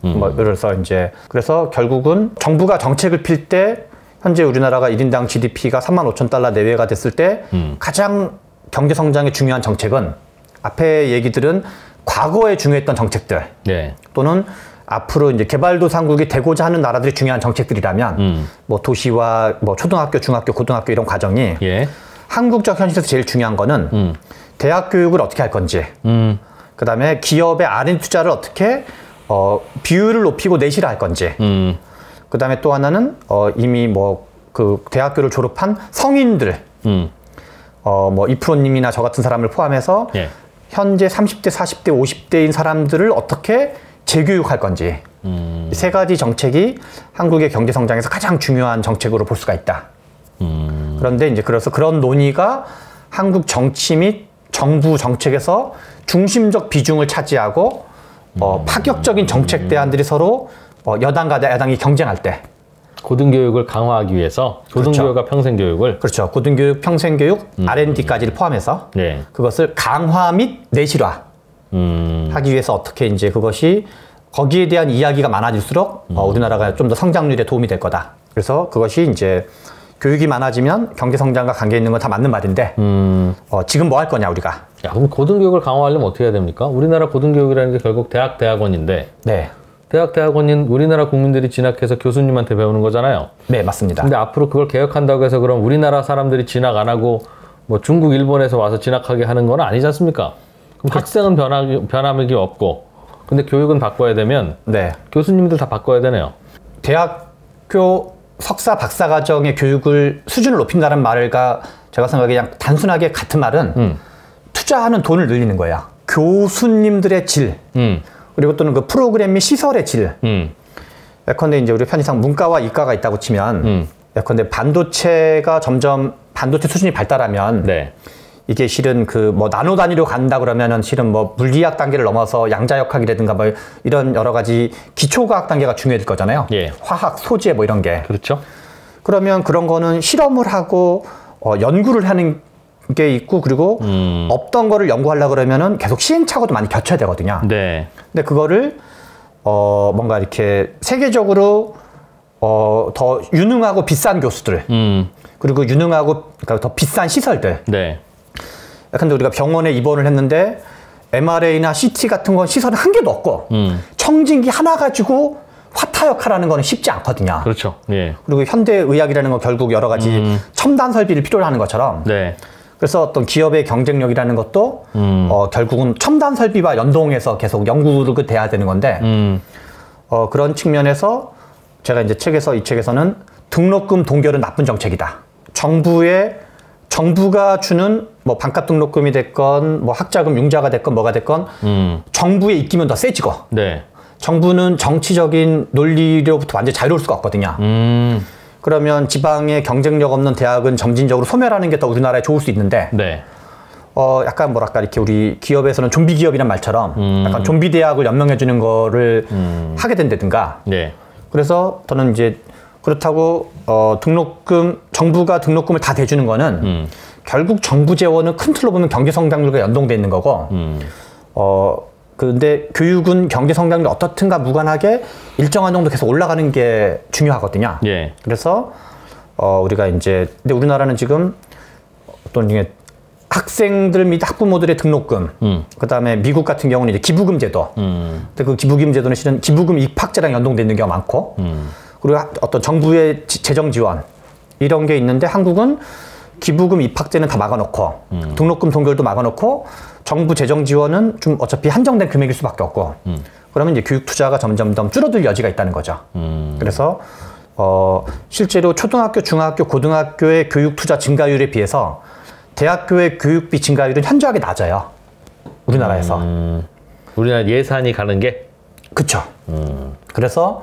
뭐, 그래서 이제, 그래서 결국은 정부가 정책을 필 때, 현재 우리나라가 1인당 GDP가 35,000달러 내외가 됐을 때, 가장 경제 성장에 중요한 정책은, 앞에 얘기들은 과거에 중요했던 정책들, 네. 또는 앞으로 이제 개발도상국이 되고자 하는 나라들이 중요한 정책들이라면, 뭐 도시와 뭐 초등학교, 중학교, 고등학교 이런 과정이, 예. 한국적 현실에서 제일 중요한 거는, 대학 교육을 어떻게 할 건지, 그 다음에 기업의 R&D 투자를 어떻게 비율을 높이고 내실화 할 건지, 그 다음에 또 하나는 이미 뭐 그 대학교를 졸업한 성인들, 뭐 이프로님이나 저 같은 사람을 포함해서 예. 현재 30대, 40대, 50대인 사람들을 어떻게 재교육할 건지, 이 세 가지 정책이 한국의 경제 성장에서 가장 중요한 정책으로 볼 수가 있다. 그런데 이제 그래서 그런 논의가 한국 정치 및 정부 정책에서 중심적 비중을 차지하고 파격적인 정책 대안들이 서로 여당과 야당이 경쟁할 때 고등교육을 강화하기 위해서 고등교육과 그렇죠. 평생교육을 그렇죠. 고등교육, 평생교육, R&D까지를 포함해서 네. 그것을 강화 및 내실화 하기 위해서 어떻게 이제 그것이 거기에 대한 이야기가 많아질수록 우리나라가 좀 더 성장률에 도움이 될 거다. 그래서 그것이 이제 교육이 많아지면 경제 성장과 관계 있는 건 다 맞는 말인데 지금 뭐 할 거냐 우리가. 야, 그럼 고등교육을 강화하려면 어떻게 해야 됩니까? 우리나라 고등교육이라는 게 결국 대학원인데 네. 대학원인 우리나라 국민들이 진학해서 교수님한테 배우는 거잖아요. 네, 맞습니다. 근데 앞으로 그걸 개혁한다고 해서 그럼 우리나라 사람들이 진학 안 하고 뭐 중국, 일본에서 와서 진학하게 하는 건 아니지 않습니까? 그럼 학생은 변함이 없고, 근데 교육은 바꿔야 되면 네. 교수님들 다 바꿔야 되네요. 대학교 석사, 박사 과정의 교육을 수준을 높인다는 말과 제가 생각하기에 그냥 단순하게 같은 말은 투자하는 돈을 늘리는 거예요. 교수님들의 질, 그리고 또는 그 프로그램 및 시설의 질. 예컨대 이제 우리 편의상 문과와 이과가 있다고 치면 예컨대 반도체가 점점 반도체 수준이 발달하면 네. 이게 실은 그 뭐 나노 단위로 간다 그러면은 실은 뭐 물리학 단계를 넘어서 양자역학이라든가 뭐 이런 여러 가지 기초과학 단계가 중요해질 거잖아요. 예. 화학, 소재 뭐 이런 게. 그렇죠. 그러면 그런 거는 실험을 하고 연구를 하는 게 있고, 그리고 없던 거를 연구하려고 그러면은 계속 시행착오도 많이 겪어야 되거든요. 네. 근데 그거를 뭔가 이렇게 세계적으로 더 유능하고 비싼 교수들, 그리고 유능하고 그러니까 더 비싼 시설들. 네. 근데 우리가 병원에 입원을 했는데 MRA나 CT 같은 건 시설은 한 개도 없고 청진기 하나 가지고 화타역하라는 거는 쉽지 않거든요. 그렇죠. 예. 그리고 현대의학이라는 건 결국 여러 가지 첨단 설비를 필요로 하는 것처럼, 네. 그래서 어떤 기업의 경쟁력이라는 것도 결국은 첨단 설비와 연동해서 계속 연구를 돼야 되는 건데, 그런 측면에서 제가 이제 이 책에서는 등록금 동결은 나쁜 정책이다. 정부가 주는 뭐 반값 등록금이 됐건 뭐 학자금 융자가 됐건 뭐가 됐건 정부의 입김은 더 세지고, 네. 정부는 정치적인 논리로부터 완전히 자유로울 수가 없거든요. 그러면 지방에 경쟁력 없는 대학은 점진적으로 소멸하는 게 더 우리나라에 좋을 수 있는데, 네. 약간 뭐랄까 이렇게 우리 기업에서는 좀비 기업이란 말처럼 약간 좀비 대학을 연명해 주는 거를 하게 된다든가. 네. 그래서 저는 이제 그렇다고 정부가 등록금을 다 대주는 거는 결국 정부 재원은 큰 틀로 보면 경제 성장률과 연동돼 있는 거고, 근데 교육은 경제 성장률이 어떻든가 무관하게 일정한 정도 계속 올라가는 게 중요하거든요. 예. 그래서 우리가 이제 근데 우리나라는 지금 어떤 중에 학생들 및 학부모들의 등록금, 그다음에 미국 같은 경우는 이제 기부금 제도. 근데 그 기부금 제도는 실은 기부금 입학제랑 연동돼 있는 경우가 많고, 그리고 어떤 정부의 재정 지원 이런 게 있는데, 한국은 기부금 입학제는 다 막아놓고 등록금 동결도 막아놓고 정부 재정 지원은 좀 어차피 한정된 금액일 수밖에 없고, 그러면 이제 교육 투자가 점점점 줄어들 여지가 있다는 거죠. 그래서 실제로 초등학교, 중학교, 고등학교의 교육 투자 증가율에 비해서 대학교의 교육비 증가율은 현저하게 낮아요. 우리나라에서. 우리나라 예산이 가는 게? 그쵸. 그래서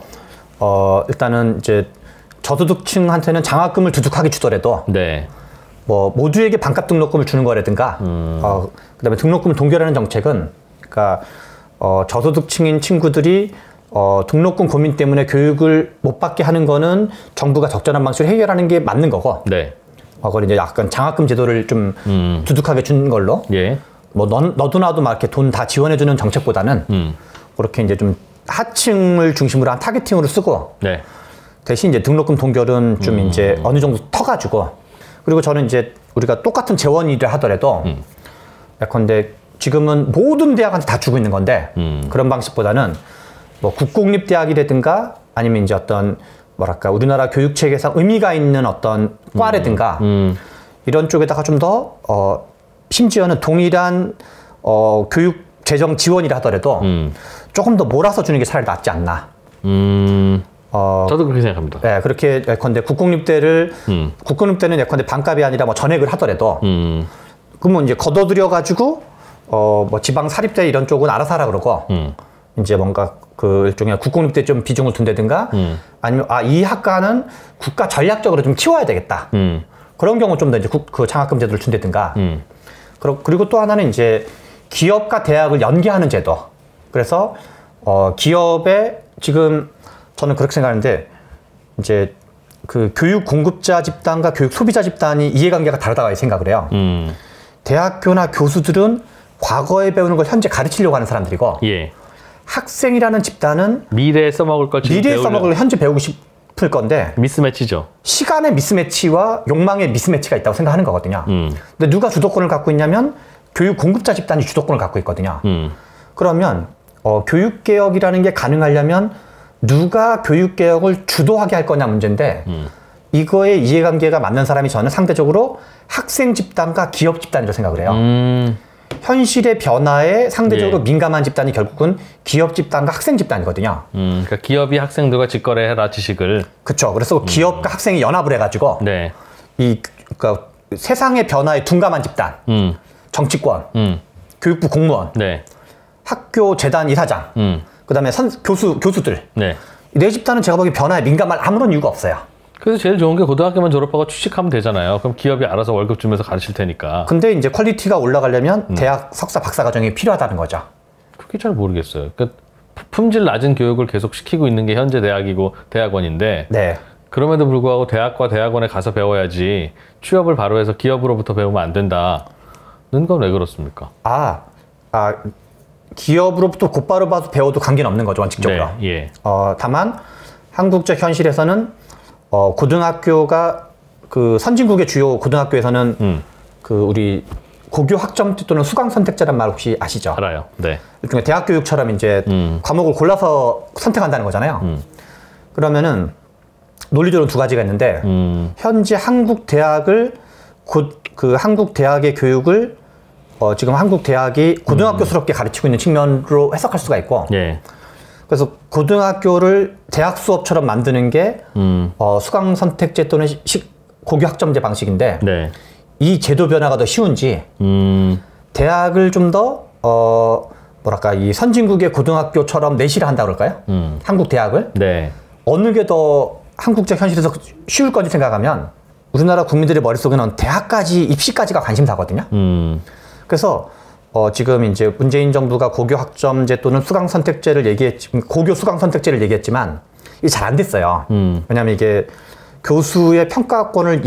일단은 이제 저소득층한테는 장학금을 두둑하게 주더라도, 네. 뭐 모두에게 반값 등록금을 주는 거라든가, 그다음에 등록금을 동결하는 정책은, 그러니까 저소득층인 친구들이 등록금 고민 때문에 교육을 못 받게 하는 거는 정부가 적절한 방식으로 해결하는 게 맞는 거고, 네. 그걸 이제 약간 장학금 제도를 좀 두둑하게 준 걸로, 예. 뭐 너도 나도 막 이렇게 돈 다 지원해주는 정책보다는 그렇게 이제 좀 하층을 중심으로 한 타겟팅으로 쓰고, 네. 대신 이제 등록금 동결은 좀 이제 어느 정도 터가지고, 그리고 저는 이제 우리가 똑같은 재원 일을 하더라도 예컨대 지금은 모든 대학한테 다 주고 있는 건데, 그런 방식보다는 뭐 국공립대학이라든가 아니면 이제 어떤 뭐랄까 우리나라 교육체계상 의미가 있는 어떤 과라든가 이런 쪽에다가 좀 더 심지어는 동일한 교육 재정 지원이라 하더라도 조금 더 몰아서 주는 게 차라리 낫지 않나. 저도 그렇게 생각합니다. 네, 그렇게 예컨대 국공립대는 예컨대 반값이 아니라 뭐 전액을 하더라도, 그러면 이제 걷어들여가지고 뭐 지방 사립대 이런 쪽은 알아서 하라 그러고, 이제 뭔가 그 일종의 국공립대 좀 비중을 둔다든가, 아니면 이 학과는 국가 전략적으로 좀 키워야 되겠다. 그런 경우 좀 더 이제 그 장학금 제도를 준다든가. 그리고 또 하나는 이제 기업과 대학을 연계하는 제도. 그래서 기업에 지금 저는 그렇게 생각하는데, 이제 그 교육 공급자 집단과 교육 소비자 집단이 이해관계가 다르다고 생각을 해요. 대학교나 교수들은 과거에 배우는 걸 현재 가르치려고 하는 사람들이고, 예. 학생이라는 집단은 미래에 써먹을 걸 지금 미래에 써먹을 걸 현재 배우고 싶을 건데, 미스매치죠. 시간의 미스매치와 욕망의 미스매치가 있다고 생각하는 거거든요. 근데 누가 주도권을 갖고 있냐면 교육 공급자 집단이 주도권을 갖고 있거든요. 그러면 교육개혁이라는 게 가능하려면 누가 교육개혁을 주도하게 할 거냐 문제인데 이거의 이해관계가 맞는 사람이 저는 상대적으로 학생 집단과 기업 집단이라고 생각을 해요. 현실의 변화에 상대적으로 민감한 집단이 결국은 기업 집단과 학생 집단이거든요. 그러니까 기업이 학생들과 직거래해라 지식을. 그렇죠. 그래서 기업과 학생이 연합을 해가지고 네. 그러니까 세상의 변화에 둔감한 집단, 정치권, 교육부 공무원, 네. 학교 재단 이사장, 그다음에 교수들. 네. 네 집단은 제가 보기엔 변화에 민감할 아무런 이유가 없어요. 그래서 제일 좋은 게 고등학교만 졸업하고 취직하면 되잖아요. 그럼 기업이 알아서 월급 주면서 가르칠 테니까. 근데 이제 퀄리티가 올라가려면 대학 석사 박사 과정이 필요하다는 거죠. 그게 잘 모르겠어요. 그러니까 품질 낮은 교육을 계속 시키고 있는 게 현재 대학이고 대학원인데 네. 그럼에도 불구하고 대학과 대학원에 가서 배워야지 취업을 바로 해서 기업으로부터 배우면 안 된다는 건 왜 그렇습니까? 기업으로부터 곧바로 봐도 배워도 관계는 없는 거죠, 원칙적으로. 네, 예. 다만 한국적 현실에서는 고등학교가 그 선진국의 주요 고등학교에서는 그 우리 고교 학점제 또는 수강 선택제란 말 혹시 아시죠? 알아요. 네. 일종의 대학 교육처럼 이제 과목을 골라서 선택한다는 거잖아요. 그러면은 논리적으로 두 가지가 있는데 현재 한국 대학을 그 한국 대학의 교육을 지금 한국 대학이 고등학교스럽게 가르치고 있는 측면으로 해석할 수가 있고, 예. 그래서 고등학교를 대학 수업처럼 만드는 게 수강 선택제 또는 고교 학점제 방식인데, 네. 이 제도 변화가 더 쉬운지 대학을 좀 더 뭐랄까 이 선진국의 고등학교처럼 내실화 한다 그럴까요? 한국 대학을 네. 어느 게 더 한국적 현실에서 쉬울 건지 생각하면 우리나라 국민들의 머릿속에는 대학까지 입시까지가 관심사거든요. 그래서 지금 이제 문재인 정부가 고교 학점제 또는 수강 선택제를 고교 수강 선택제를 얘기했지만 이게 잘 안 됐어요. 왜냐하면 이게 교수의 평가권을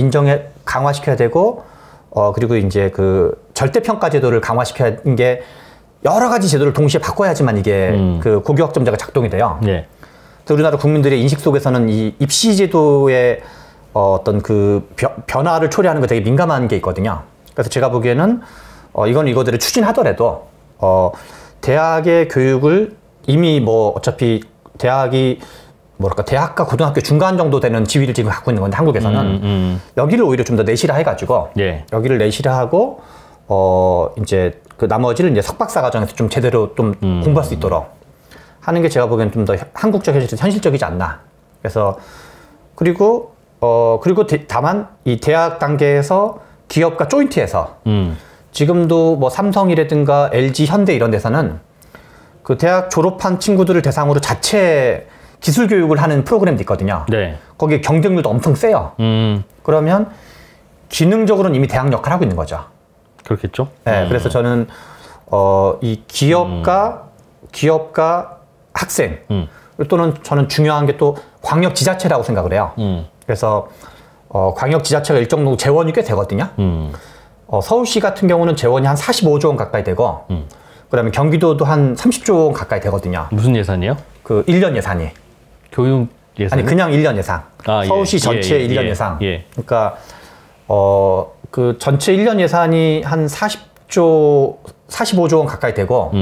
강화시켜야 되고 그리고 이제 그 절대 평가 제도를 강화시켜야 하는 게 여러 가지 제도를 동시에 바꿔야지만 이게 그 고교 학점제가 작동이 돼요. 예. 그래서 우리나라 국민들의 인식 속에서는 이 입시 제도의 어떤 그 변화를 초래하는 거 되게 민감한 게 있거든요. 그래서 제가 보기에는 이건 이거대로 추진하더라도 대학의 교육을 이미 뭐 어차피 대학이 뭐랄까 대학과 고등학교 중간 정도 되는 지위를 지금 갖고 있는 건데 한국에서는 여기를 오히려 좀 더 내실화 해가지고 예. 여기를 내실화하고 이제 그 나머지를 이제 석박사 과정에서 좀 제대로 좀 공부할 수 있도록 하는 게 제가 보기엔 좀 더 한국적 현실적이지 않나. 그래서 그리고 다만 이 대학 단계에서 기업과 조인트해서 지금도 뭐 삼성이라든가 LG, 현대 이런 데서는 그 대학 졸업한 친구들을 대상으로 자체 기술 교육을 하는 프로그램도 있거든요. 네. 거기에 경쟁률도 엄청 세요. 그러면 기능적으로는 이미 대학 역할을 하고 있는 거죠. 그렇겠죠. 네, 그래서 저는 이 기업과 학생 또는 저는 중요한 게 또 광역 지자체라고 생각을 해요. 그래서 광역 지자체가 일정 정도 재원이 꽤 되거든요. 서울시 같은 경우는 재원이 한 45조 원 가까이 되고, 그다음에 경기도도 한 30조 원 가까이 되거든요. 무슨 예산이요? 그 1년 예산이. 교육 예산? 아니 그냥 1년 예산. 서울시 전체 1년 예산. 예. 그러니까 그 전체 1년 예산이 한 45조 원 가까이 되고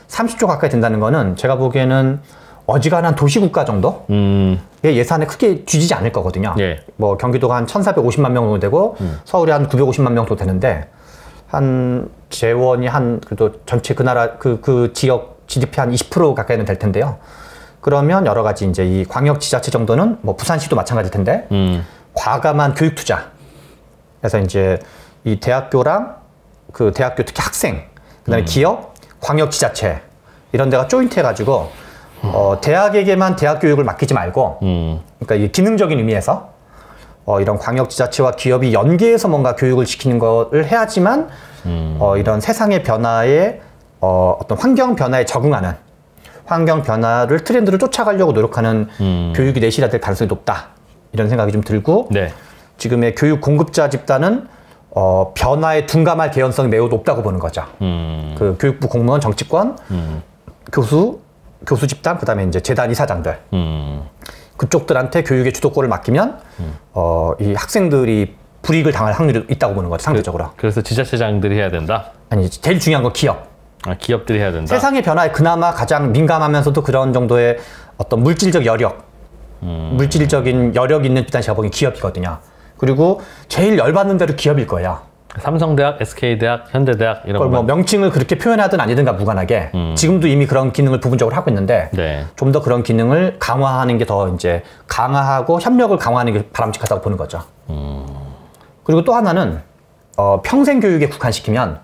30조 가까이 된다는 거는 제가 보기에는 어지간한 도시국가 정도의 예산에 크게 뒤지지 않을 거거든요. 예. 뭐 경기도가 한 1,450만 명 정도 되고 서울이 한 950만 명 정도 되는데 한 재원이 한 그래도 전체 그 나라 그 지역 GDP 한 20% 가까이는 될 텐데요. 그러면 여러 가지 이제 이 광역 지자체 정도는 뭐 부산시도 마찬가지일 텐데 과감한 교육 투자. 그래서 이제 이 대학교랑 그 대학교 특히 학생, 그다음에 기업, 광역 지자체 이런 데가 조인트 해가지고 대학에게만 대학 교육을 맡기지 말고 그러니까 이 기능적인 의미에서 이런 광역 지자체와 기업이 연계해서 뭔가 교육을 시키는 것을 해야지만 이런 세상의 변화에 어떤 환경 변화에 적응하는 환경 변화를 트렌드를 쫓아가려고 노력하는 교육이 내실화될 가능성이 높다 이런 생각이 좀 들고 네. 지금의 교육 공급자 집단은 변화에 둔감할 개연성이 매우 높다고 보는 거죠. 그 교육부 공무원, 정치권, 교수 집단, 그다음에 이제 재단 이사장들 그쪽들한테 교육의 주도권을 맡기면 이 학생들이 불이익을 당할 확률이 있다고 보는 거죠, 상대적으로. 그래서 지자체장들이 해야 된다? 아니 제일 중요한 건 기업. 아, 기업들이 해야 된다. 세상의 변화에 그나마 가장 민감하면서도 그런 정도의 어떤 물질적 여력, 물질적인 여력 있는 집단 제가 보기엔 기업이거든요. 그리고 제일 열받는 대로 기업일 거예요. 삼성대학, SK대학, 현대대학 이런 거. 뭐 명칭을 그렇게 표현하든 아니든가 무관하게 지금도 이미 그런 기능을 부분적으로 하고 있는데 네. 좀 더 그런 기능을 강화하는 게 더 이제 강화하고 협력을 강화하는 게 바람직하다고 보는 거죠. 그리고 또 하나는 평생 교육에 국한시키면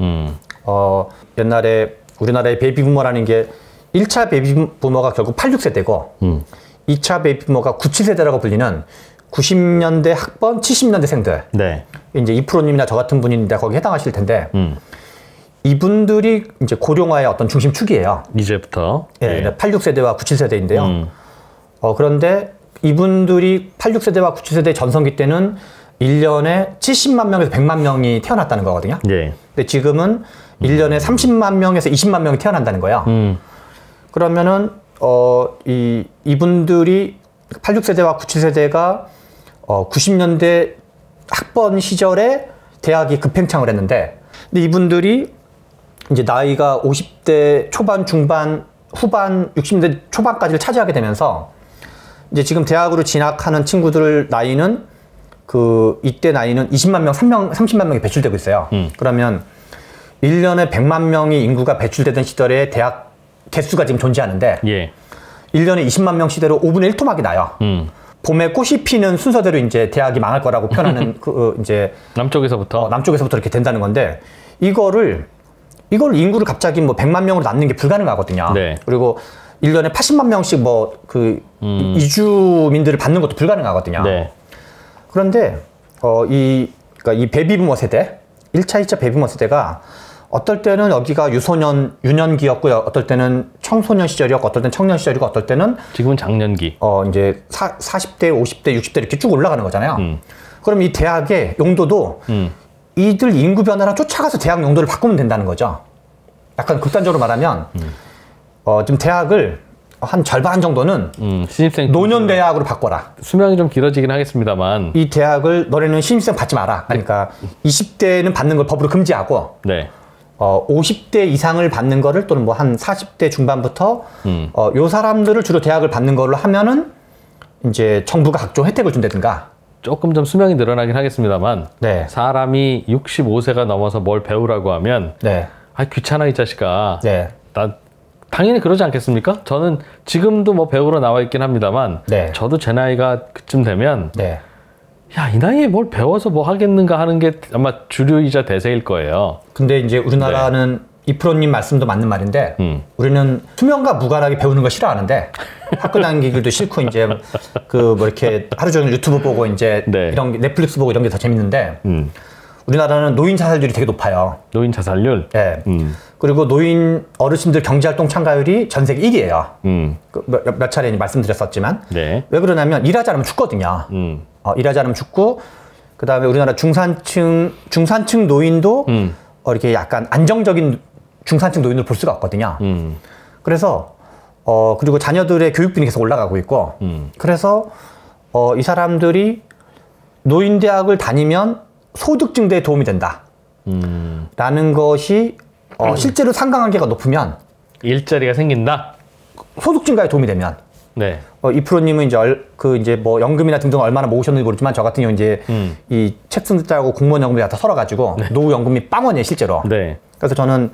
옛날에 우리나라의 베이비부머라는 게 1차 베이비부머가 결국 86세대고 2차 베이비부머가 97세대라고 불리는 90년대 학번 70년대생들. 네. 이제 이프로님이나 저 같은 분인데 거기 해당하실 텐데 이분들이 이제 고령화의 어떤 중심축이에요. 이제부터. 예, 86세대와 97세대인데요. 그런데 이분들이 86세대와 97세대 전성기 때는 1년에 70만 명에서 100만 명이 태어났다는 거거든요. 예. 근데 지금은 1년에 30만 명에서 20만 명이 태어난다는 거예요. 그러면은 이분들이 86세대와 97세대가 90년대 학번 시절에 대학이 급팽창을 했는데, 근데 이분들이 이제 나이가 50대 초반, 중반, 후반, 60대 초반까지를 차지하게 되면서 이제 지금 대학으로 진학하는 친구들 나이는 이때 나이는 20만 명, 30만 명이 배출되고 있어요. 그러면 1년에 100만 명이 인구가 배출되던 시절에 대학 개수가 지금 존재하는데 예. 1년에 20만 명 시대로 5분의 1 토막이 나요. 봄에 꽃이 피는 순서대로 이제 대학이 망할 거라고 표현하는 이제 남쪽에서부터 이렇게 된다는 건데 이걸 인구를 갑자기 뭐 100만 명으로 낳는 게 불가능하거든요. 네. 그리고 1년에 80만 명씩 이주민들을 받는 것도 불가능하거든요. 네. 그런데 그러니까 이 베이비부머 세대, 1차, 2차 베이비부머 세대가 어떨 때는 여기가 유년기였고요. 어떨 때는 청소년 시절이었고, 어떨 때는 청년 시절이고, 어떨 때는 지금은 장년기. 이제 40대, 50대, 60대 이렇게 쭉 올라가는 거잖아요. 그럼 이 대학의 용도도 이들 인구 변화랑 쫓아가서 대학 용도를 바꾸면 된다는 거죠. 약간 극단적으로 말하면 지금 대학을 한 절반 정도는 신입생 노년대학으로 바꿔라. 수명이 좀 길어지긴 하겠습니다만 이 대학을 너네는 신입생 받지 마라. 그러니까 20대는 받는 걸 법으로 금지하고 네. 50대 이상을 받는 거를 또는 뭐 한 40대 중반부터 요 사람들을 주로 대학을 받는 걸로 하면은 이제 정부가 각종 혜택을 준다든가. 조금 좀 수명이 늘어나긴 하겠습니다만 네. 사람이 65세가 넘어서 뭘 배우라고 하면 네. 아 귀찮아 이 자식아. 네. 나 당연히 그러지 않겠습니까? 저는 지금도 뭐 배우러 나와 있긴 합니다만 네. 저도 제 나이가 그쯤 되면 네. 야, 이 나이에 뭘 배워서 뭐 하겠는가 하는 게 아마 주류이자 대세일 거예요. 근데 이제 우리나라는 이프로님 말씀도 맞는 말인데 우리는 수명과 무관하게 배우는 거 싫어하는데 학교 다니는 길도 싫고 이제 뭐 이렇게 하루 종일 유튜브 보고 이제 네. 이런 게 넷플릭스 보고 이런 게 더 재밌는데 우리나라는 노인 자살률이 되게 높아요. 노인 자살률? 네. 그리고 노인 어르신들 경제활동 참가율이 전 세계 1위예요. 몇 차례 말씀드렸었지만 네. 왜 그러냐면 일하지 않으면 죽거든요. 일하지 않으면 죽고 그다음에 우리나라 중산층 노인도 이렇게 약간 안정적인 중산층 노인을 볼 수가 없거든요. 그래서 그리고 자녀들의 교육비는 계속 올라가고 있고 그래서 이 사람들이 노인대학을 다니면 소득 증대에 도움이 된다. 라는 것이 실제로 상관관계가 높으면 일자리가 생긴다. 소득 증가에 도움이 되면 네. 이 프로님은 이제 뭐 연금이나 등등 얼마나 모으셨는지 모르지만 저 같은 경우 이제 이 책 쓴 듯하고 공무원 연금이 다 털어가지고 노후 연금이 빵원이에요 실제로. 네. 그래서 저는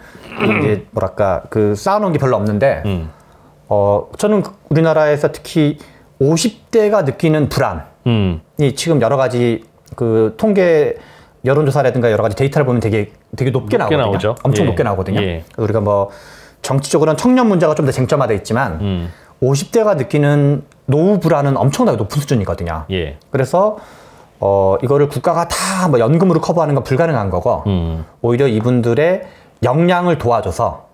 이제 뭐랄까 쌓아놓은 게 별로 없는데 저는 우리나라에서 특히 50대가 느끼는 불안이 지금 여러 가지 통계 여론조사라든가 여러 가지 데이터를 보면 되게 높게 나오거든요. 나오죠. 엄청 예. 높게 나오거든요. 예. 우리가 뭐 정치적으로는 청년 문제가 좀 더 쟁점화돼 있지만 50대가 느끼는 노후 불안은 엄청나게 높은 수준이거든요. 예. 그래서 이거를 국가가 다 뭐 연금으로 커버하는 건 불가능한 거고 오히려 이분들의 역량을 도와줘서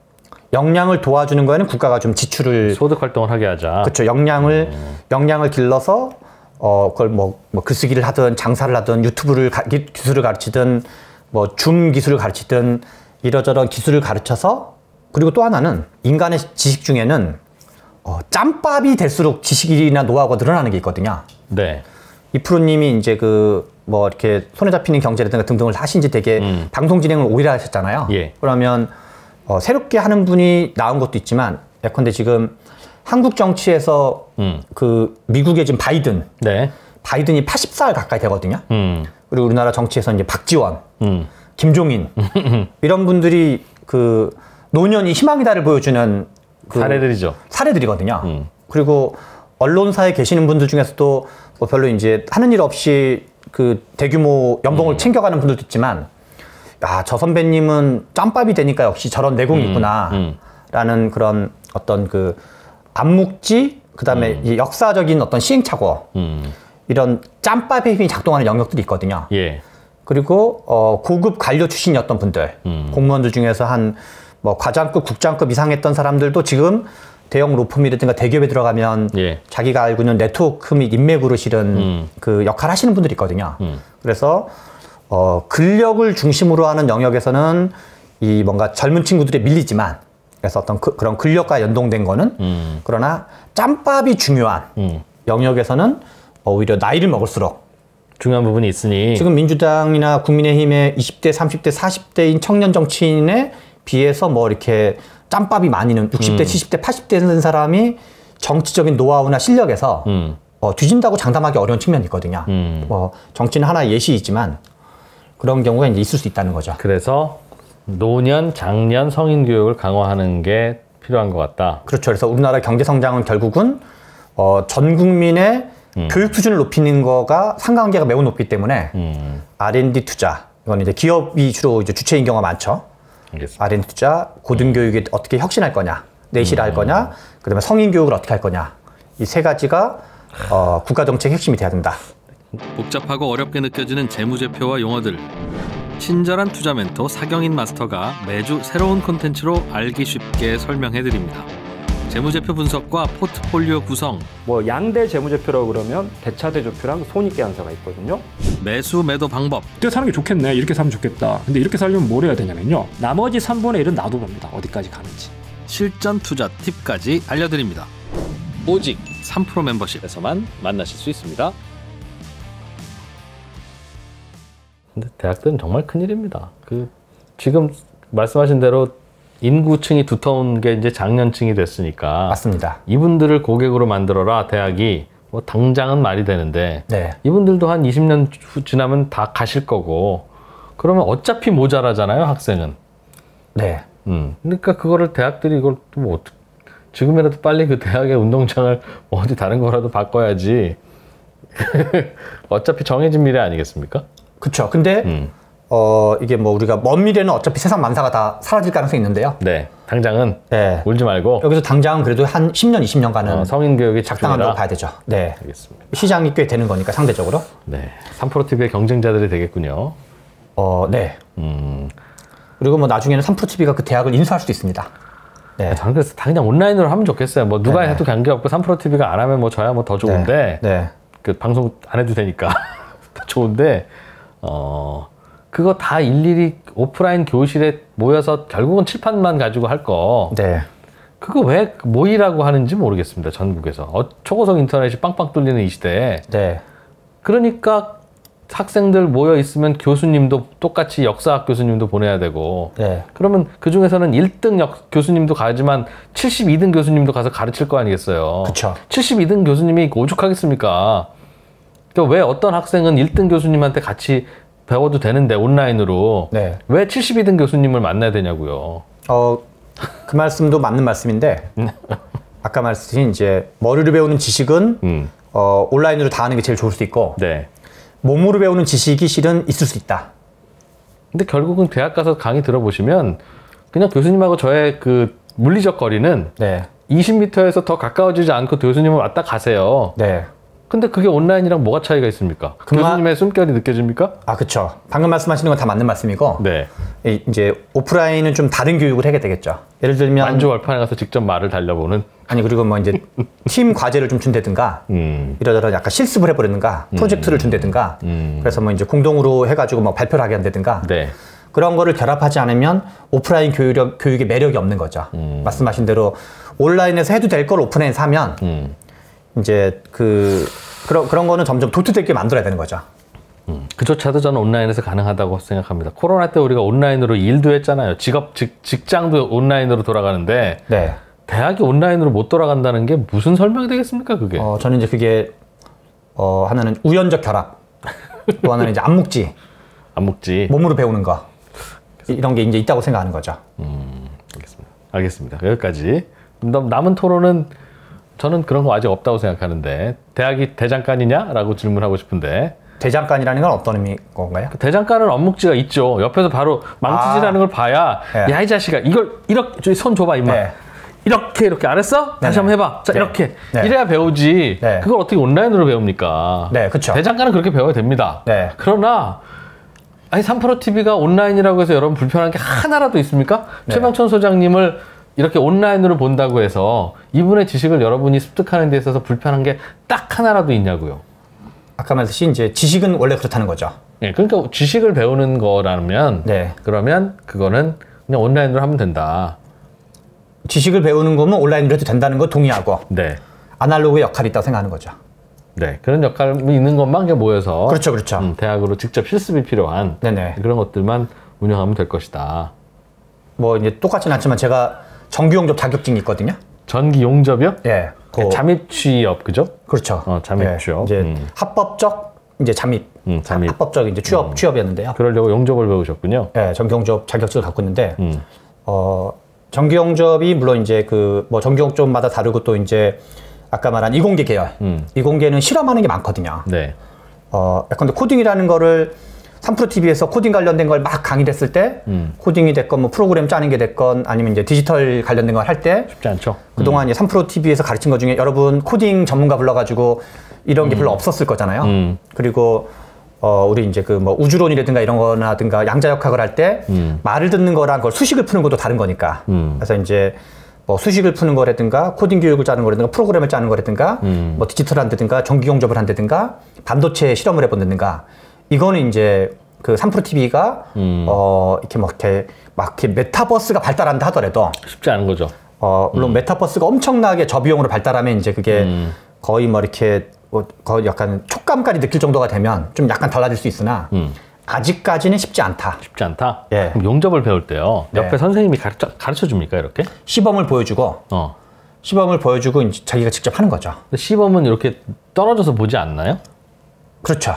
역량을 도와주는 거에는 국가가 좀 지출을 소득 활동을 하게 하자. 그렇죠. 역량을 길러서 그걸 뭐 글쓰기를 하든 장사를 하든 유튜브를 기술을 가르치든 뭐 줌 기술을 가르치든 이러저런 기술을 가르쳐서 그리고 또 하나는 인간의 지식 중에는 짬밥이 될수록 지식이나 노하우가 늘어나는 게 있거든요. 네. 이프로님이 이제 뭐 이렇게 손에 잡히는 경제라든가 등등을 하신 지 되게 방송 진행을 오래 하셨잖아요. 예. 그러면 새롭게 하는 분이 나온 것도 있지만 예컨대 지금 한국 정치에서 그 미국의 지금 바이든이 80살 가까이 되거든요. 그리고 우리나라 정치에서 이제 박지원, 김종인 이런 분들이 그 노년이 희망이다를 보여주는 그 사례들이거든요. 그리고 언론사에 계시는 분들 중에서도 뭐 별로 이제 하는 일 없이 그 대규모 연봉을 챙겨가는 분들도 있지만, 야, 저 선배님은 짬밥이 되니까 역시 저런 내공이 있구나 라는 그런 어떤 그 암묵지, 그 다음에 이 역사적인 어떤 시행착오, 이런 짬밥의 힘이 작동하는 영역들이 있거든요. 예. 그리고 고급 관료 출신이었던 분들, 공무원들 중에서 한 뭐 과장급, 국장급 이상 했던 사람들도 지금 대형 로펌이라든가 대기업에 들어가면 예. 자기가 알고 있는 네트워크 및 인맥으로 실은 그 역할을 하시는 분들이 있거든요. 그래서 근력을 중심으로 하는 영역에서는 이 뭔가 젊은 친구들이 밀리지만, 그래서 어떤 그런 근력과 연동된 거는 그러나 짬밥이 중요한 영역에서는 오히려 나이를 먹을수록 중요한 부분이 있으니 지금 민주당이나 국민의힘의 20대, 30대, 40대인 청년 정치인에 비해서 뭐 이렇게 짬밥이 많이는 60대, 70대, 80대 된 사람이 정치적인 노하우나 실력에서 뒤진다고 장담하기 어려운 측면이 있거든요. 정치는 하나의 예시이지만 그런 경우가 이제 있을 수 있다는 거죠. 그래서 노년, 장년 성인 교육을 강화하는 게 필요한 것 같다. 그렇죠. 그래서 우리나라 경제 성장은 결국은 전 국민의 교육 수준을 높이는 거가 상관관계가 매우 높기 때문에 R&D 투자, 이건 이제 기업이 주로 이제 주체인 경우가 많죠. 알겠습니다. R&D 투자, 고등교육에 어떻게 혁신할 거냐, 내실을 할 거냐, 그다음에 성인 교육을 어떻게 할 거냐, 이 세 가지가 국가 정책의 핵심이 돼야 된다. 복잡하고 어렵게 느껴지는 재무제표와 용어들, 친절한 투자 멘토 사경인 마스터가 매주 새로운 콘텐츠로 알기 쉽게 설명해드립니다. 재무제표 분석과 포트폴리오 구성, 뭐 양대 재무제표라고 그러면 대차대조표랑 손익계산서가 있거든요. 매수 매도 방법, 이렇게 사는 게 좋겠네, 이렇게 사면 좋겠다. 근데 이렇게 살려면 뭘 해야 되냐면요, 나머지 3분의 1은 놔둬봅니다. 어디까지 가는지. 실전 투자 팁까지 알려드립니다. 오직 3프로 멤버십에서만 만나실 수 있습니다. 근데 대학들은 정말 큰일입니다. 지금 말씀하신 대로 인구층이 두터운 게 이제 장년층이 됐으니까. 맞습니다. 이분들을 고객으로 만들어라, 대학이. 뭐 당장은 말이 되는데. 네. 이분들도 한 20년 후 지나면 다 가실 거고. 그러면 어차피 모자라잖아요, 학생은. 네. 그러니까 그거를 대학들이 이걸 뭐 지금이라도 빨리 그 대학의 운동장을 어디 다른 거라도 바꿔야지. 어차피 정해진 미래 아니겠습니까? 그렇죠. 근데 이게 뭐 우리가 먼 미래는 어차피 세상 만사가 다 사라질 가능성이 있는데요. 네. 당장은 네. 울지 말고 여기서 당장은 그래도 한 10년, 20년간은 성인 교육에 작당한다고 봐야 되죠. 네. 알겠습니다. 시장이 꽤 되는 거니까 상대적으로. 네. 3프로TV의 경쟁자들이 되겠군요. 네. 그리고 뭐 나중에는 3프로TV가 그 대학을 인수할 수도 있습니다. 네. 저는 그래서 당장 온라인으로 하면 좋겠어요. 뭐 누가 네. 해도 관계없고 3프로TV가 안 하면 뭐 저야 뭐 더 좋은데 네. 그 방송 안 해도 되니까 더 좋은데 그거 다 일일이 오프라인 교실에 모여서 결국은 칠판만 가지고 할 거. 네. 그거 왜 모이라고 하는지 모르겠습니다. 전국에서. 초고속 인터넷이 빵빵 뚫리는 이 시대에. 네. 그러니까 학생들 모여 있으면 교수님도 똑같이 역사학 교수님도 보내야 되고. 네. 그러면 그 중에서는 1등 교수님도 가지만 72등 교수님도 가서 가르칠 거 아니겠어요. 그쵸. 72등 교수님이 오죽하겠습니까? 그러니까 왜 어떤 학생은 1등 교수님한테 같이 배워도 되는데 온라인으로 네. 왜 72등 교수님을 만나야 되냐고요. 그 말씀도 맞는 말씀인데 아까 말씀하신 이제 머리로 배우는 지식은 온라인으로 다 하는 게 제일 좋을 수도 있고 네. 몸으로 배우는 지식이 실은 있을 수 있다. 근데 결국은 대학 가서 강의 들어보시면 그냥 교수님하고 저의 그 물리적 거리는 네. 20m에서 더 가까워지지 않고 교수님은 왔다 가세요. 네. 근데 그게 온라인이랑 뭐가 차이가 있습니까? 교수님의 숨결이 느껴집니까? 아, 그쵸. 방금 말씀하시는 건 다 맞는 말씀이고 네. 이제 오프라인은 좀 다른 교육을 하게 되겠죠. 예를 들면 만주월판에 가서 직접 말을 달려보는. 아니 그리고 뭐 이제 팀 과제를 좀 준다든가 이러저러 약간 실습을 해버리는가 프로젝트를 준다든가 그래서 뭐 이제 공동으로 해가지고 뭐 발표를 하게 한다든가 네. 그런 거를 결합하지 않으면 오프라인 교육의 매력이 없는 거죠. 말씀하신 대로 온라인에서 해도 될 걸 오프라인에서 하면 이제 그런 거는 점점 도트되게 만들어야 되는 거죠. 그조차도 저는 온라인에서 가능하다고 생각합니다. 코로나 때 우리가 온라인으로 일도 했잖아요. 직장도 온라인으로 돌아가는데 네. 대학이 온라인으로 못 돌아간다는 게 무슨 설명이 되겠습니까, 그게? 저는 이제 그게 하나는 우연적 결합, 또 하나는 이제 안묵지, 몸으로 배우는 거 이런 게 이제 있다고 생각하는 거죠. 알겠습니다. 여기까지. 남은 토론은 저는 그런 거 아직 없다고 생각하는데 대학이 대장간이냐라고 질문하고 싶은데 대장간이라는 건 어떤 의미 건가요? 대장간은 업묵지가 있죠. 옆에서 바로 망치질하는 걸 봐야 네. 야, 이 자식아 이걸 이렇게 저기 손 줘봐 임마. 네. 이렇게 안 했어? 다시 한번 해봐. 자, 네. 이렇게. 네. 이래야 배우지. 네. 그걸 어떻게 온라인으로 배웁니까? 네, 그렇죠. 대장간은 그렇게 배워야 됩니다. 네. 그러나 아니 3프로TV가 온라인이라고 해서 여러분 불편한 게 하나라도 있습니까? 네. 최병천 소장님을 이렇게 온라인으로 본다고 해서 이분의 지식을 여러분이 습득하는 데 있어서 불편한 게 딱 하나라도 있냐고요. 아까 말했듯이 이제 지식은 원래 그렇다는 거죠. 네, 그러니까 지식을 배우는 거라면 네. 그러면 그거는 그냥 온라인으로 하면 된다. 지식을 배우는 거면 온라인으로 해도 된다는 거 동의하고 네. 아날로그의 역할이 있다고 생각하는 거죠. 네, 그런 역할이 있는 것만 이렇게 모여서 그렇죠, 그렇죠. 대학으로 직접 실습이 필요한 네네. 그런 것들만 운영하면 될 것이다. 뭐 이제 똑같진 않지만 제가 정규용접 자격증이 있거든요. 전기 용접이요? 예. 잠입 취업 그죠? 그렇죠. 잠입 예. 취업. 이제 합법적 이제 잠입. 잠입. 합법적 이제 취업이었는데요. 그러려고 용접을 배우셨군요. 예, 정규용접 자격증을 갖고 있는데 정규용접이 물론 이제 그 뭐 정규용접마다 다르고 또 이제 아까 말한 이공계 계열. 이공계는 실험하는 게 많거든요. 네. 근데 코딩이라는 거를 3프로TV에서 코딩 관련된 걸 막 강의를 했을 때 코딩이 됐건 뭐 프로그램 짜는 게 됐건 아니면 이제 디지털 관련된 걸 할 때 쉽지 않죠. 그동안 이제 3프로TV에서 가르친 것 중에 여러분 코딩 전문가 불러가지고 이런 게 별로 없었을 거잖아요. 그리고 우리 이제 그 뭐 우주론이라든가 이런 거나든가 양자역학을 할 때 말을 듣는 거랑 그걸 수식을 푸는 것도 다른 거니까. 그래서 이제 뭐 수식을 푸는 거라든가 코딩 교육을 짜는 거라든가 프로그램을 짜는 거라든가 뭐 디지털 한다든가 전기용접을 한다든가 반도체 실험을 해본다든가 이거는 이제 그 3프로TV가 이렇게 막 이렇게 메타버스가 발달한다 하더라도 쉽지 않은 거죠. 물론 메타버스가 엄청나게 저비용으로 발달하면 이제 그게 거의 뭐 이렇게 거의 약간 촉감까지 느낄 정도가 되면 좀 약간 달라질 수 있으나 아직까지는 쉽지 않다. 쉽지 않다? 예. 그럼 용접을 배울 때요. 옆에 네. 선생님이 가르쳐 줍니까 이렇게? 시범을 보여주고 이제 자기가 직접 하는 거죠. 근데 시범은 이렇게 떨어져서 보지 않나요? 그렇죠.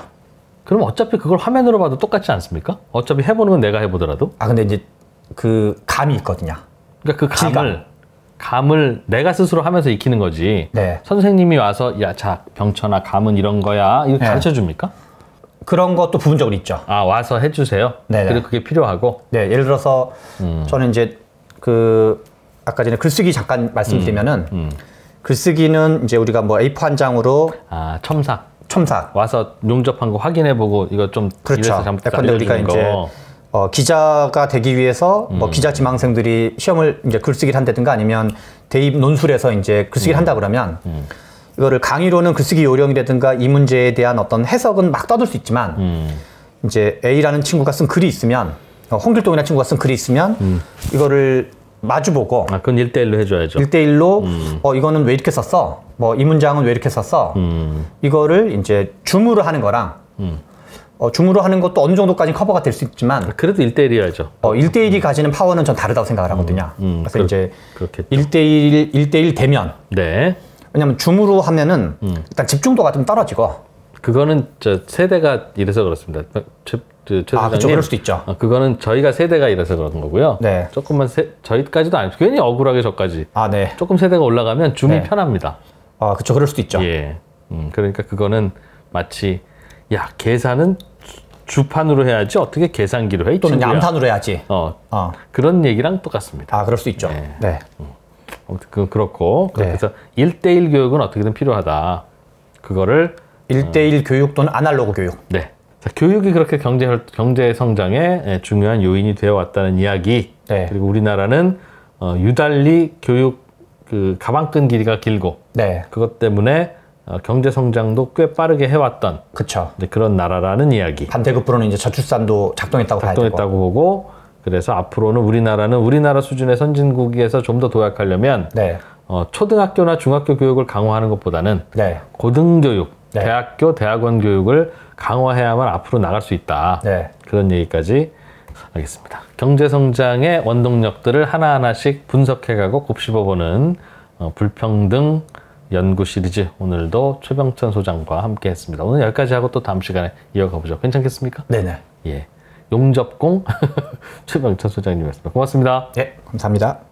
그럼 어차피 그걸 화면으로 봐도 똑같지 않습니까? 어차피 해보는 건 내가 해보더라도. 근데 이제 그 감이 있거든요. 그러니까 그 감을 내가 스스로 하면서 익히는 거지. 네. 선생님이 와서 야, 자, 병천아, 감은 이런 거야. 이거 네. 가르쳐 줍니까? 그런 것도 부분적으로 있죠. 와서 해주세요. 네네. 그리고 그게 필요하고. 네, 예를 들어서 저는 이제 그 아까 전에 글쓰기 잠깐 말씀드리면은 글쓰기는 이제 우리가 뭐 A4 한 장으로 첨삭 와서 용접한 거 확인해보고 이거 좀 그렇죠. 이래서 잘못됐다 근데 우리가 알려주는 이제 거. 기자가 되기 위해서 뭐 기자 지망생들이 시험을 이제 글쓰기를 한다든가 아니면 대입 논술에서 이제 글쓰기를 한다 그러면 이거를 강의로는 글쓰기 요령이라든가 이 문제에 대한 어떤 해석은 막 떠들 수 있지만 이제 A라는 친구가 쓴 글이 있으면 홍길동이라는 친구가 쓴 글이 있으면 이거를 마주보고 그건 1대1로 해줘야죠. 1대1로 이거는 왜 이렇게 썼어? 뭐 이 문장은 왜 이렇게 썼어? 이거를 이제 줌으로 하는 거랑 줌으로 하는 것도 어느 정도까지 커버가 될 수 있지만 그래도 1대1이어야죠. 1대1이 가지는 파워는 전 다르다고 생각을 하거든요. 그래서 이제 그렇겠죠. 1대1 되면 네. 왜냐면 줌으로 하면은 일단 집중도가 좀 떨어지고 그거는 저 세대가 이래서 그렇습니다. 최 그렇죠. 소장님. 그럴 수도 있죠. 그거는 저희가 세대가 이래서 그런 거고요. 네. 조금만 저희까지도 아니고 괜히 억울하게 저까지. 네. 조금 세대가 올라가면 줌이 네. 편합니다. 그렇죠. 그럴 수도 있죠. 예. 그러니까 그거는 마치 계산은 주판으로 해야지 어떻게 계산기로 해? 또는 친구야. 양산으로 해야지. 그런 얘기랑 똑같습니다. 그럴 수 있죠. 네. 네. 아무튼 그렇고 네. 그래서 1대1 교육은 어떻게든 필요하다. 그거를 1대1 교육 또는 아날로그 교육. 네. 자, 교육이 그렇게 경제 성장의 중요한 요인이 되어 왔다는 이야기. 네. 그리고 우리나라는 유달리 교육 그 가방끈 길이가 길고 네. 그것 때문에 경제 성장도 꽤 빠르게 해왔던 그렇죠. 그런 나라라는 이야기. 반대급부로는 이제 저출산도 작동했다고 봐야 되고. 작동했다고 보고 그래서 앞으로는 우리나라는 우리나라 수준의 선진국에서 좀 더 도약하려면 네. 초등학교나 중학교 교육을 강화하는 것보다는 네. 고등교육 네. 대학교, 대학원 교육을 강화해야만 앞으로 나갈 수 있다. 네. 그런 얘기까지 하겠습니다. 경제성장의 원동력들을 하나하나씩 분석해가고 곱씹어보는 불평등 연구 시리즈, 오늘도 최병천 소장과 함께 했습니다. 오늘 여기까지 하고 또 다음 시간에 이어가 보죠. 괜찮겠습니까? 네네. 예. 용접공 최병천 소장님이었습니다. 고맙습니다. 네, 감사합니다.